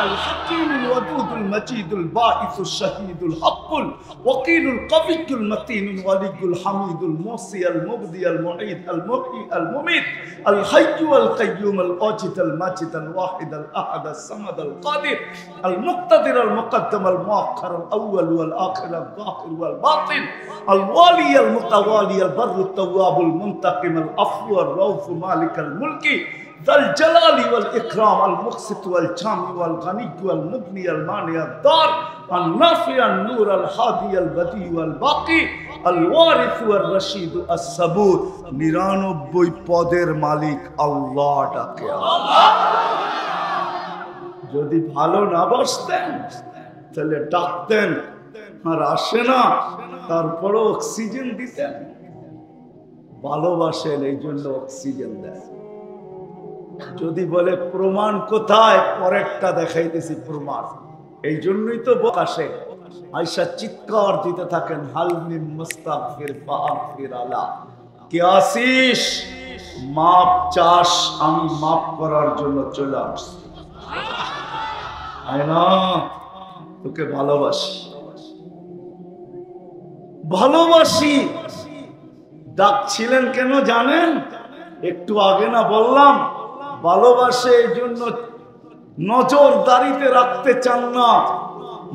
আল হাকীমুল ওয়াদুদুল মজিদুল বাঈসুশ শাহীদুল হকুল ওয়াকিলুল কবিয়ুল মতিনুল ওয়ালিয়ুল হামিদুল মুসি আল মুবদি আল মুঈদ আল মুহয়ি আল মুমীত আল হাইয়্যু আল কাইয়্যুম আল ওয়াজিদ আল মাজিদ আল الواحد الأحد الصمد القادر المقتدر المقدم المؤخر الأول والآخر الظاهر والباطن الوالي المتوالي البر التواب المنتقم العفو الرؤوف مالك الملك ذا الجلال والإكرام المقسط والجامع والغني والمغني المانع الضار النافع النور الهادي البديع الباقي الوارث والرشيد الصبور 99 পদের মালিক আল্লাহ ডাকে যদি ভালো না বাসতেন তাহলে ডাকতেন আর আসে না, তারপরও অক্সিজেন দিতেন। ভালোবাসেন এই জন্য অক্সিজেন দেয়। যদি বলে প্রমাণ কোথায়, পরেরটা দেখাইতেছি প্রমাণ। এই জন্যই তো বসে আয়সা চিৎকার দিতে থাকেন, হালমি মুস্তাগফির ফাগফির আলা, কে আসিস মাপ চাস, আমি মাপ করার জন্য চলে আসছি। আয়না তোকে ভালোবাসি, ভালোবাসি। ডাকছিলেন কেন জানেন? একটু আগে না বললাম, ভালোবাসে এই জন্য নজরদারিতে রাখতে চান না।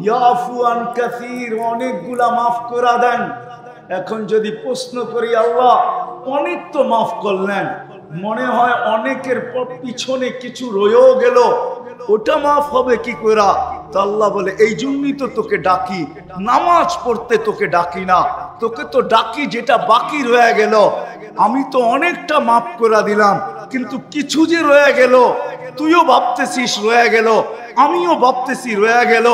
ইয়াফু আন কাসীর, অনেকগুলা মাফ করে দেন। এখন যদি প্রশ্ন করি, আল্লাহ অনেক তো মাফ করলেন, মনে হয় অনেকের পিছনে কিছু রয়েও গেল, ওটা মাফ হবে কি করে? তো আল্লাহ বলে এই জন্যই তো তোকে ডাকি, নামাজ পড়তে তোকে ডাকি না, তোকে তো ডাকি যেটা বাকি রয়ে গেল। আমি তো অনেকটা মাফ করে দিলাম, কিন্তু কিছু যে রয়ে গেল, তুইও ভাবতেছিস রয়ে গেল, আমিও ভাবতেছি রয়ে গেল।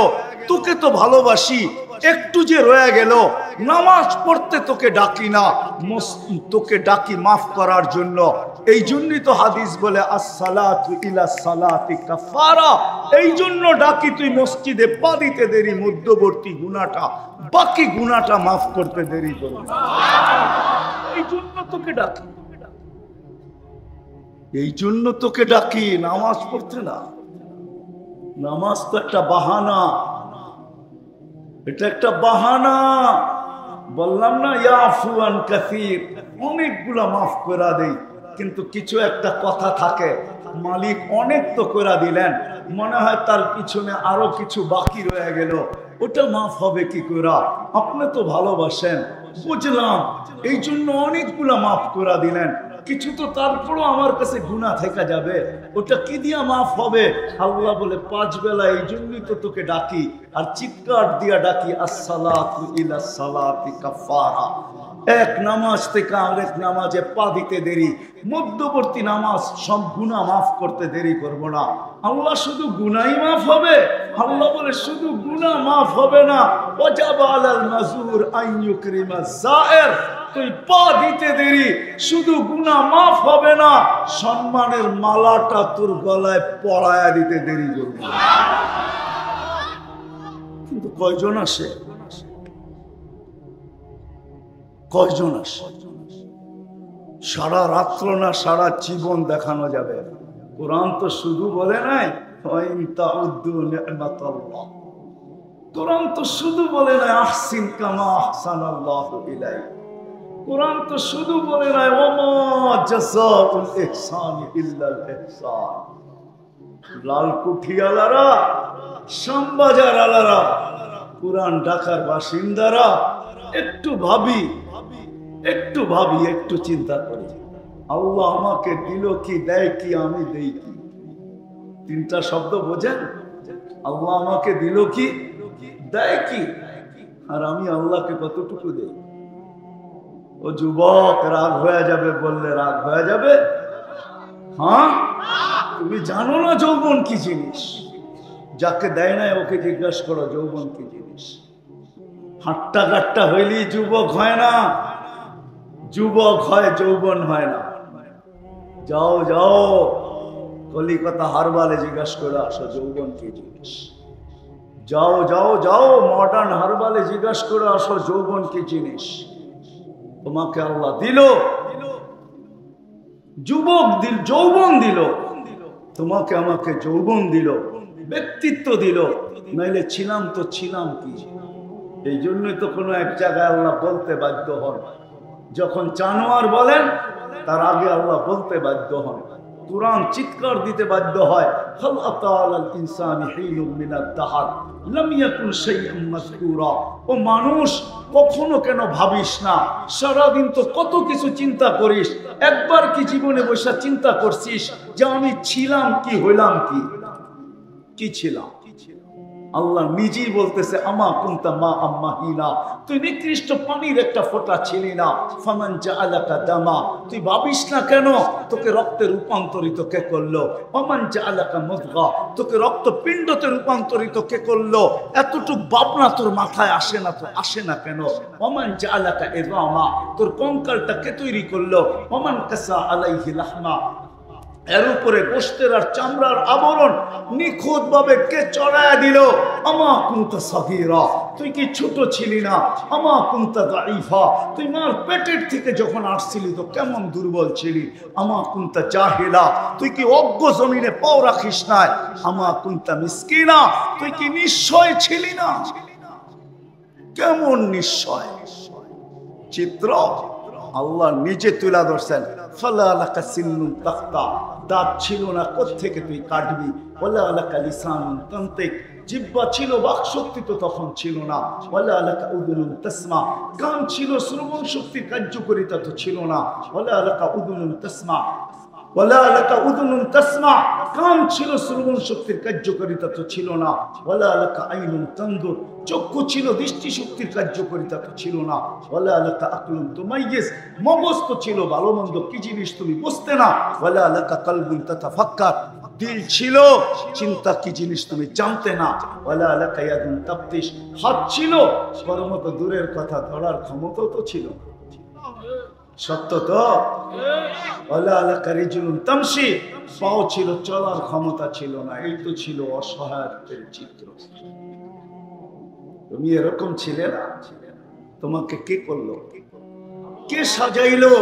তোকে তো ভালোবাসি, একটু যে রয়ে গেল, নামাজ পড়তে তোকে ডাকি না, তোকে ডাকি মাফ করার জন্য। এই জন্যই তো হাদিস বলে আসসালাতু ইলা সালাতি কাফারা। এই জন্য ডাকি তুই মসজিদে পা দিতে দেরি, মধ্যবর্তী গুনাহটা, বাকি গুনাহটা মাফ করতে দেরি করবি। এই জন্য তোকে ডাকি, এই জন্য তোকে ডাকি, নামাজ পড়তে না। নামাজ তো একটা বাহানা, এটা একটা বাহানা। বললাম না ইয়াফু আন কাসীর, অনেকগুলা মাফ করে দেই, কিন্তু কিছু একটা কথা থাকে, মালিক অনেক তো করে দিলেন, মনে হয় তার পিছনে আরো কিছু বাকি রয়ে গেল, ওটা মাফ হবে কি করে? আপনি তো ভালোবাসেন, বুঝলাম, এই জন্য অনেকগুলা মাফ করে দিলেন, কিছু তো তারপরও আমার কাছে গুনাহ থেকে যাবে, ওটা কি দিয়া মাফ হবে? আল্লাহ বলে 5 বেলা এই জন্যই তো তোকে ডাকি, আর চিৎকার দিয়া ডাকি আসসালাতু ইলা সালাতি কাফারা। এক নামাজ থেকে আরেক নামাজে পা দিতে দেরি, মধ্যবর্তী নামাজ সব গুনাহ মাফ করতে দেরি করব না। আল্লাহ শুধু গুনাহই মাফ হবে? আল্লাহ বলে শুধু গুনাহ মাফ হবে না, ওয়াজাবা আলাল মাজুর আন ইউকরিমা যায়ের, তুই পা দিতে দেরি, শুধু গুনাহ মাফ হবে না, সম্মানের মালাটা তোর গলায় পরায়া দিতে দেরি করবে। কিন্তু কয়জন আসে? কয়জন আসে? সারা রাত্র না সারা জীবন দেখানো যাবে। কোরআন তো শুধু বলে নাই কোরআন তো শুধু বলে নাই আহসিন কামা আহসানাল্লাহু ইলাইক। কোরআন তো শুধু বলে নাই ওমা জাযাউল ইহসানি ইল্লাল ইহসান। লালকুঠিয়ালারা, শ্যামবাজার আলারা, পুরান ঢাকার বাসিন্দারা, একটু ভাবি, একটু ভাবি, একটু চিন্তা করি, আল্লাহ আমাকে দিল কি, দেয় কি, আমি দেই কি? 3টা শব্দ বোঝেন? আল্লাহ আমাকে দিল কি, দেয় কি, আর আমি আল্লাহকে কতটুকু দেই? ও যুবক, রাগ হয়ে যাবে বললে রাগ হয়ে যাবে? হ্যাঁ, তুমি জানো না যৌবন কি জিনিস? যাকে দেয় না ওকে জিজ্ঞাসা করো যৌবন কি জিনিস। হাট্টা গাট্টা হইলেই যুবক হয় না, যুবক হয়, যৌবন হয় না। যাও যাও কলিকাতা হারবালে জিজ্ঞাসা করে আসো যৌবন কি জিনিস। যাও যাও যাও মডার্ন হারবালে জিজ্ঞাসা করে আসো যৌবন কি জিনিস। তোমাকে আল্লাহ দিল, যুবক দিল, যৌবন দিল, তোমাকে আমাকে যৌবন দিল, ব্যক্তিত্ব দিল, নাইলে ছিলাম তো ছিলাম কি? এই জন্যই তো কোনো এক জায়গায় আল্লাহ বলতে বাধ্য হন, যখন জানোয়ার বলেন তার আগে আল্লাহ বলতে বাধ্য হন। কুরআন চিৎকার দিতে বাধ্য হয়, হাল আতাআলাল ইনসানি হিনুম মিনাদ দাহর লাম ইয়াকুন শাইআন মাযকুরা। ও মানুষ, কখনো কেন ভাবিস না? সারাদিন তো কত কিছু চিন্তা করিস, একবার কি জীবনে বসে চিন্তা করছিস যে আমি ছিলাম কি, হইলাম কি? কি ছিলাম? আল্লাহ নিজেই বলতেছে আমা কুনতা মা আম্মাহিনা, তুই নিকৃষ্ট পানির একটা ফোঁটা ছিলি না। ফামান জাআলাকা দামা, তুই ভাবিস না কেন তোকে রক্তে রূপান্তরিত কে করলো। ফামান জাআলাকা মুদগা, তোকে রক্তপিণ্ডতে রূপান্তরিত কে করলো। এতটুক ভাবনা তোর মাথায় আসে না, তো আসে না কেন। ফামান জাআলাকা ইযামা, তোর কঙ্কালটা কে তৈরি করলো। ফামান কাসা আলাইহি লাহমা, এর উপরে গোশতের আর চামড়ার আবরণ নিখুঁত ভাবে কে চড়ায়া দিল। আমা কুনতা সাগীরা, তুই কি ছোট ছিলি না। আমা কুনতা দাঈফা, তুই মার পেটের থেকে যখন আসছিলি তো কেমন দুর্বল ছিলি। আমা কুনতা জাহিলা, তুই কি অজ্ঞ জমিনে পাও রাখিস নাই। আমা কুনতা মিসকিনা, তুই কি নিশ্চয় ছিলি না। কেমন নিশ্চয় চিত্র আল্লাহ নিজে তুলা ধরছেন। ফালা লাকা সিন্নুন তাখতা, দাঁত ছিল না, কোত্থেকে তুই কাটবি। ওয়ালা লাকা লিসানুন তানতিক, জিহ্বা ছিল, বাক শক্তি তো তখন ছিল না। ওয়ালা লাকা উযুনুন তাসমা, কান ছিল, শ্রবণ শক্তির কার্যকারিতা তো ছিল না। ওয়ালা লাকা উযুনুন তাসমা, ওয়ালা লাকা উযুনুন তাসমা, কান ছিল, শ্রবণ শক্তির কার্যকারিতা তো ছিল না। ওয়ালা লাকা আইনুন তানদুর, চক্ষু ছিল, দৃষ্টি শক্তির কার্যকারিতা তো ছিল না। ওয়ালা লাকা আকলুন তুমাইয়িজ, মগজ তো ছিল, ভালো মন্দ কি জিনিস তুমি বুঝতে না। ওয়ালা লাকা কলবুন তাতাফাক্কার, দিল ছিল, চিন্তা কি জিনিস তুমি জানতে না। ওয়ালা লাকা ইয়াদুন তাবতিশ, হাত ছিল, কর্ম তো দূরের কথা, ধরার ক্ষমতা তো ছিল। সত্য তো। ওয়ালা লাকা রিজলুন তামশি, পাও ছিল, চলার ক্ষমতা ছিল না। এই তো ছিল অসহায়ের চিত্র। তুমি এরকম ছিলে না, তোমাকে কে করলো, কে সাজাইলো।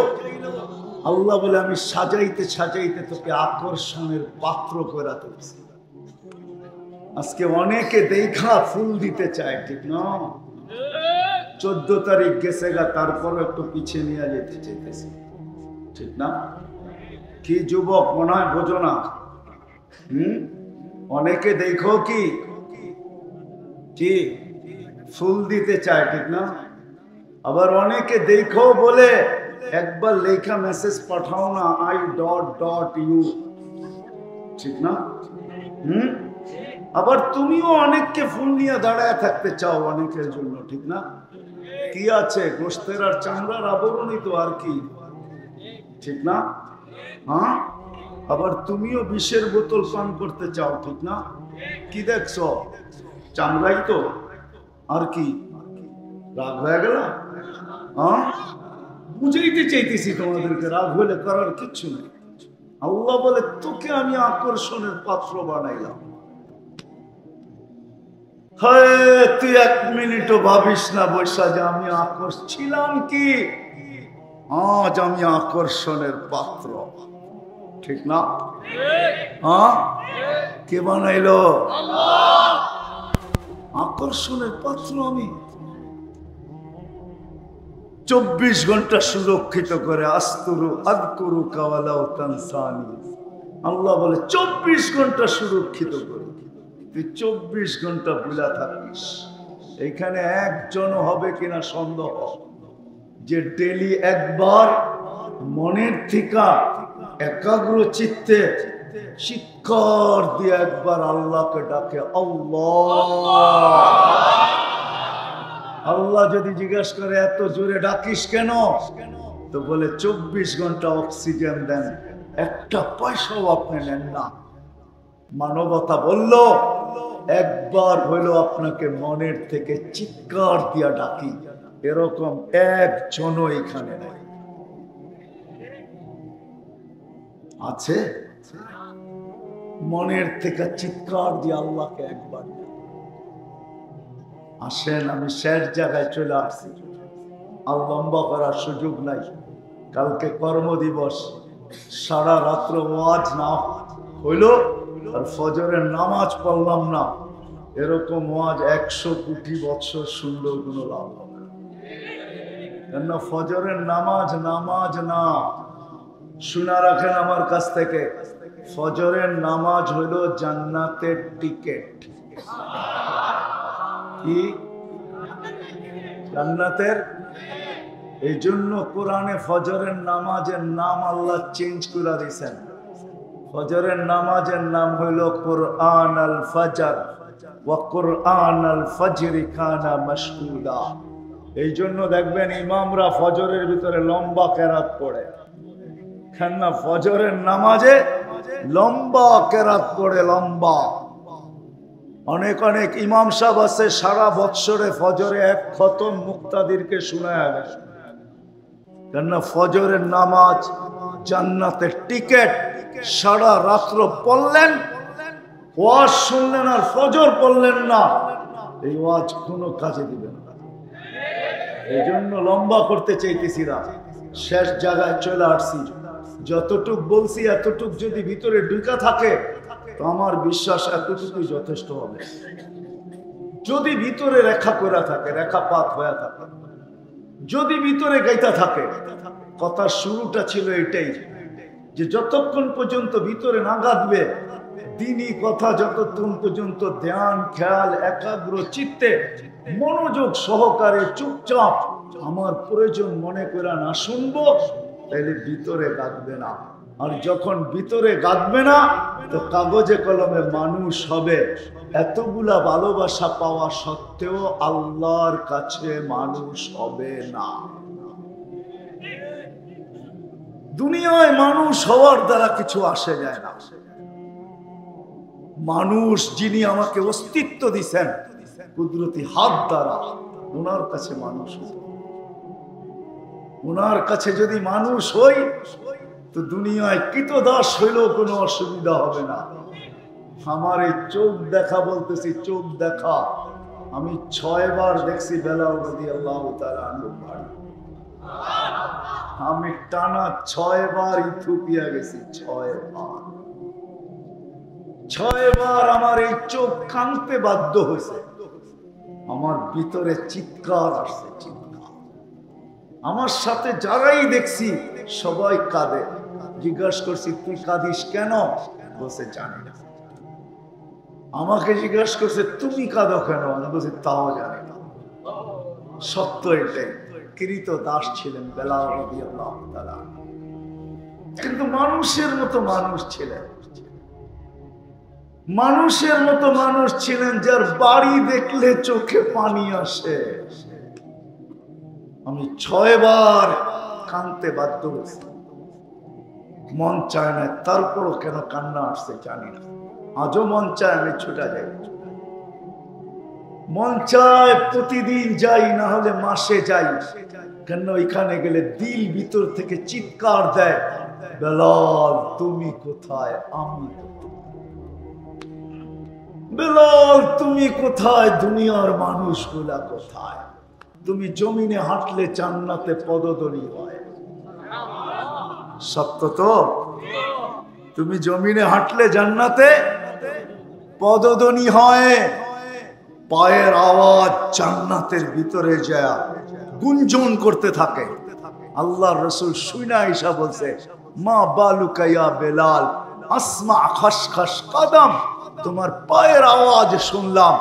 আল্লাহ বলে আমি সাজাইতে সাজাইতে তোকে আকর্ষণের পাত্র করে তুলছি। আজকে অনেকে দেখা ফুল দিতে চায়, ঠিক না। 14 তারিখ গেছে গা, তারপর একটু পিছিয়ে নিয়ে যেতে চাইতেছি, ঠিক না। কি যুবক মনে হয় বোঝো না। অনেকে দেখো কি কি ফুল দিতে চায়, ঠিক না। আবার অনেকে দেখো বলে একবার লেখা মেসেজ পাঠাও না, আই ডট ডট ইউ, ঠিক না। আবার তুমিও অনেককে ফুল নিয়ে দাঁড়ায় থাকতে চাও অনেকের জন্য, ঠিক না। কি আছে, গোশতের আর চামড়ার আবরণই তো, আর কি, ঠিক না। হ্যাঁ, আবার তুমিও বিষের বোতল পান করতে চাও, ঠিক না। কি দেখছো, চামড়াই তো, আর কি। রাগ হয়ে গেল। হ্যাঁ, বুঝাইতে চাইতেছি তোমাদেরকে, রাগ হলে করার কিচ্ছু নেই। আল্লাহ বলে তোকে আমি আকর্ষণের পাত্র বানাইলাম। হ্যাঁ, তুই 1 মিনিটও ভাবিস না বৈশা যে আমি আকর্ষণ ছিলাম কি, আজ আমি আকর্ষণের পাত্র, ঠিক না। হ্যাঁ, কে বানাইলো? আকর্ষণের পাত্র আমি। 24 ঘন্টা সুরক্ষিত করে, আস্তুরু আযকুরু কাওয়ালাউ তানসানি। আল্লাহ বলে 24 ঘন্টা সুরক্ষিত করে, তুই 24 ঘন্টা ভুলা থাকিস। এখানে একজন হবে কিনা সন্দেহ, যে ডেলি একবার মনের থেকে একাগ্র চিত্তে চিৎকার দিয়ে একবার আল্লাহকে ডাকে আল্লাহ। আল্লাহ যদি জিজ্ঞাসা করে এত জোরে ডাকিস কেন, তো বলে 24 ঘন্টা অক্সিজেন দেন, একটা পয়সাও আপনি নেন না। মানবতা বলল একবার হইলো আপনাকে মনের থেকে চিৎকার দিয়া ডাকি, এরকম একজনও এখানে নাই। আছে মনের থেকে চিৎকার দিয়ে আল্লাহকে একবার? আসেন, আমি শেষ জায়গায় চলে আসছি, আর লম্বা করার সুযোগ নাই। কালকে কর্মদিবস, সারা রাত্র ওয়াজ না হইল, আর ফজরের নামাজ পড়লাম না, এরকম ওয়াজ 100 কোটি বছর শুনলেও কোনো লাভ হবে না। কেন? ফজরের নামাজ নামাজ না, শুনা রাখেন আমার কাছ থেকে, ফজরের নামাজ হইল জান্নাতের টিকেট। কি জান্নাতের? এই জন্য কোরআনে ফজরের নামাজের নাম আল্লাহ চেঞ্জ করে দিয়েছেন। ফজরের নামাজের নাম হইল কোরআন আল ফজর, ওয়া কুরআনাল ফাজরি কানা মাশহুদা। এই জন্য দেখবেন ইমামরা ফজরের ভিতরে লম্বা কেরাত পড়ে, কেননা ফজরের নামাজে লম্বা কেরাত পড়ে, লম্বা। অনেক অনেক ইমাম সাহেব আছে সারা বৎসরে ফজরে এক খতম মুক্তাদিরকে শোনায় গেছে, কেননা ফজরের নামাজ জান্নাতের টিকেট। সারা রাত্র পড়লেন, ওয়াজ শুনলেন আর ফজর পড়লেন না, এই ওয়াজ কোনো কাজে দিবেন না। এই জন্য লম্বা করতে চাইতেছি না, শেষ জায়গায় চলে আসছি। যতটুক বলছি এতটুক যদি ভিতরে ঢুকা থাকে তো আমার বিশ্বাস এতটুকুই যথেষ্ট হবে। যদি ভিতরে রেখা করে থাকে, রেখাপাত হয়ে থাকে, যদি ভিতরে গাইতা থাকে। কথার শুরুটা ছিল এটাই যে যতক্ষণ পর্যন্ত ভিতরে না গাঁথবে দিনই কথা, যতক্ষণ পর্যন্ত ধ্যান খেয়াল একাগ্র চিত্তে মনোযোগ সহকারে চুপচাপ আমার প্রয়োজন মনে করে না শুনবো, তাহলে ভিতরে গাঁথবে না। আর যখন ভিতরে গাঁথবে না তো কাগজে কলমে মানুষ হবে। এতগুলা ভালোবাসা পাওয়া সত্ত্বেও আল্লাহর কাছে মানুষ হবে না। দুনিয়ায় মানুষ হওয়ার দ্বারা কিছু আসে যায় না। মানুষ যিনি আমাকে অস্তিত্ব দিছেন কুদরতি হাত দ্বারা, ওনার কাছে মানুষ হই। ওনার কাছে যদি মানুষ হই তো দুনিয়ায় কৃতদাস হইলেও কোনো অসুবিধা হবে না। আমার এই চোখ দেখা, বলতেছি চোখ দেখা, আমি 6 বার দেখছি বেলাল রাদিয়াল্লাহু তাআলা আনহু বাড়ি। আমি টানা 6 বার ইথিওপিয়া গেছি, 6 বার। 6 বার আমার এই চোখ কাঁদতে বাধ্য হয়েছে। আমার ভিতরে চিৎকার আসছে, চিৎকার। আমার সাথে যারাই দেখছি সবাই কাঁদে। জিজ্ঞাসা করছি তুই কাঁদিস কেন? বলছে জানি না। আমাকে জিজ্ঞাসা করছে তুমি কাঁদো কেন? আমি বলছি তাও জানি না। সত্য এটাই, কৃত দাস ছিলেন বেলাল রাদিয়াল্লাহু তাআলা, কিন্তু মানুষের মতো মানুষ ছিলেন। মানুষের মতো মানুষ ছিলেন যার বাড়ি দেখলে চোখে পানি আসে। আমি 6 বার কাঁদতে বাধ্য হয়েছি, মন চায় না, তারপরও কেন কান্না আসছে জানি না। আজও মন চায় আমি ছুটা যাই, মন চায় প্রতিদিন যাই, না হলে মাসে যাই। কেন এখানে গেলে দিল ভিতর থেকে চিৎকার দেয়, বেলাল তুমি কোথায়, আমি বেলাল তুমি কোথায়, দুনিয়ার মানুষগুলা কোথায়? তুমি জমিনে হাঁটলে জান্নাতে পদধূলি হয়। সত্য তো? তুমি জমিনে হাঁটলে জান্নাতে পদধ্বনি হয়, পায়ের আওয়াজ জান্নাতের ভিতরে যায় গুঞ্জন করতে থাকে। আল্লাহর রাসূল শুনা আয়েশা বলছে, মা বালুকা ইয়া বেলাল আসমা খসখস কদম, তোমার পায়ের আওয়াজ শুনলাম,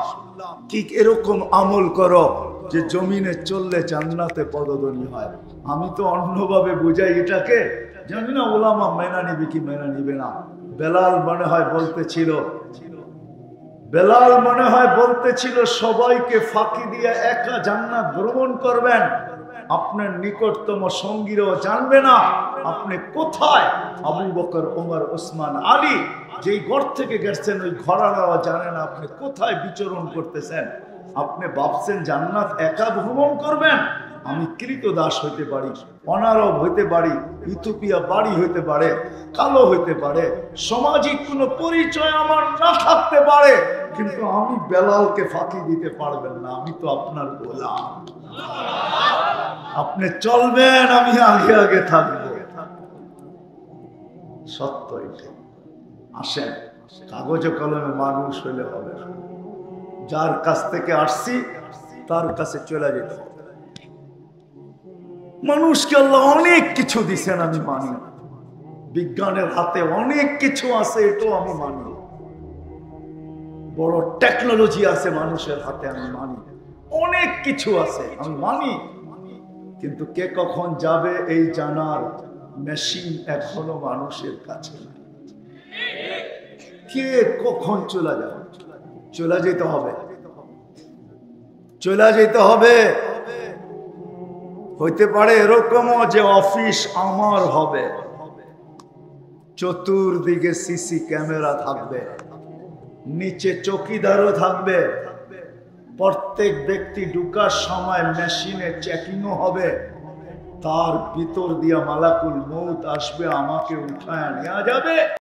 ঠিক এরকম আমল করো যে জমিনে চললে জান্নাতে পদধ্বনি হয়। আমি তো অন্যভাবে বুঝাই এটাকে, জানি না ওলামা মেনা নিবে কি মেনা নিবে না। বেলাল মনে হয় বলতেছিল, বেলাল মনে হয় বলতেছিল সবাইকে ফাঁকি দিয়ে একা জান্নাত ভ্রমণ করবেন, আপনার নিকটতম সঙ্গীরাও জানবে না আপনি কোথায়। আবু বকর, ওমর, ওসমান, আলী যেই ঘর থেকে গেছেন ওই ঘরানাও জানে না আপনি কোথায় বিচরণ করতেছেন। আপনি ভাবছেন জান্নাত একা ভ্রমণ করবেন? আমি কৃতদাস হইতে পারি, অনারব হইতে পারি, ইথিওপিয়া বাড়ি হইতে পারে, কালো হইতে পারে, সামাজিক কোনো পরিচয় আমার না থাকতে পারে, কিন্তু আমি বেলালকে ফাঁকি দিতে পারবেন না। আমি তো আপনার গোলাম, আপনি চলবেন, আমি আগে আগে থাকবো। সত্য এটা। আসেন, কাগজে কলমে মানুষ হইলে হবে না। যার কাছ থেকে আসছি তার কাছে চলে যেতে হবে। মানুষকে আল্লাহ অনেক কিছু দিছেন, আমি মানি। বিজ্ঞানের হাতে অনেক কিছু আছে, এটাও আমি মানি। বড় টেকনোলজি আছে মানুষের হাতে, আমি মানি। অনেক কিছু আছে, আমি মানি। কিন্তু কে কখন যাবে এই জানার মেশিন এখনো মানুষের কাছে নাই। কে কখন চলে যাবে চলে যেতে হবে, চলে যেতে হবে। হইতে পারে এরকমও যে অফিস আমার হবে, চতুর্দিকে সিসি ক্যামেরা থাকবে, নিচে চৌকিদারও থাকবে, প্রত্যেক ব্যক্তি ঢুকার সময় মেশিনে চেকিংও হবে, তার ভিতর দিয়া মালাকুল মউত আসবে, আমাকে উঠায় নেওয়া যাবে।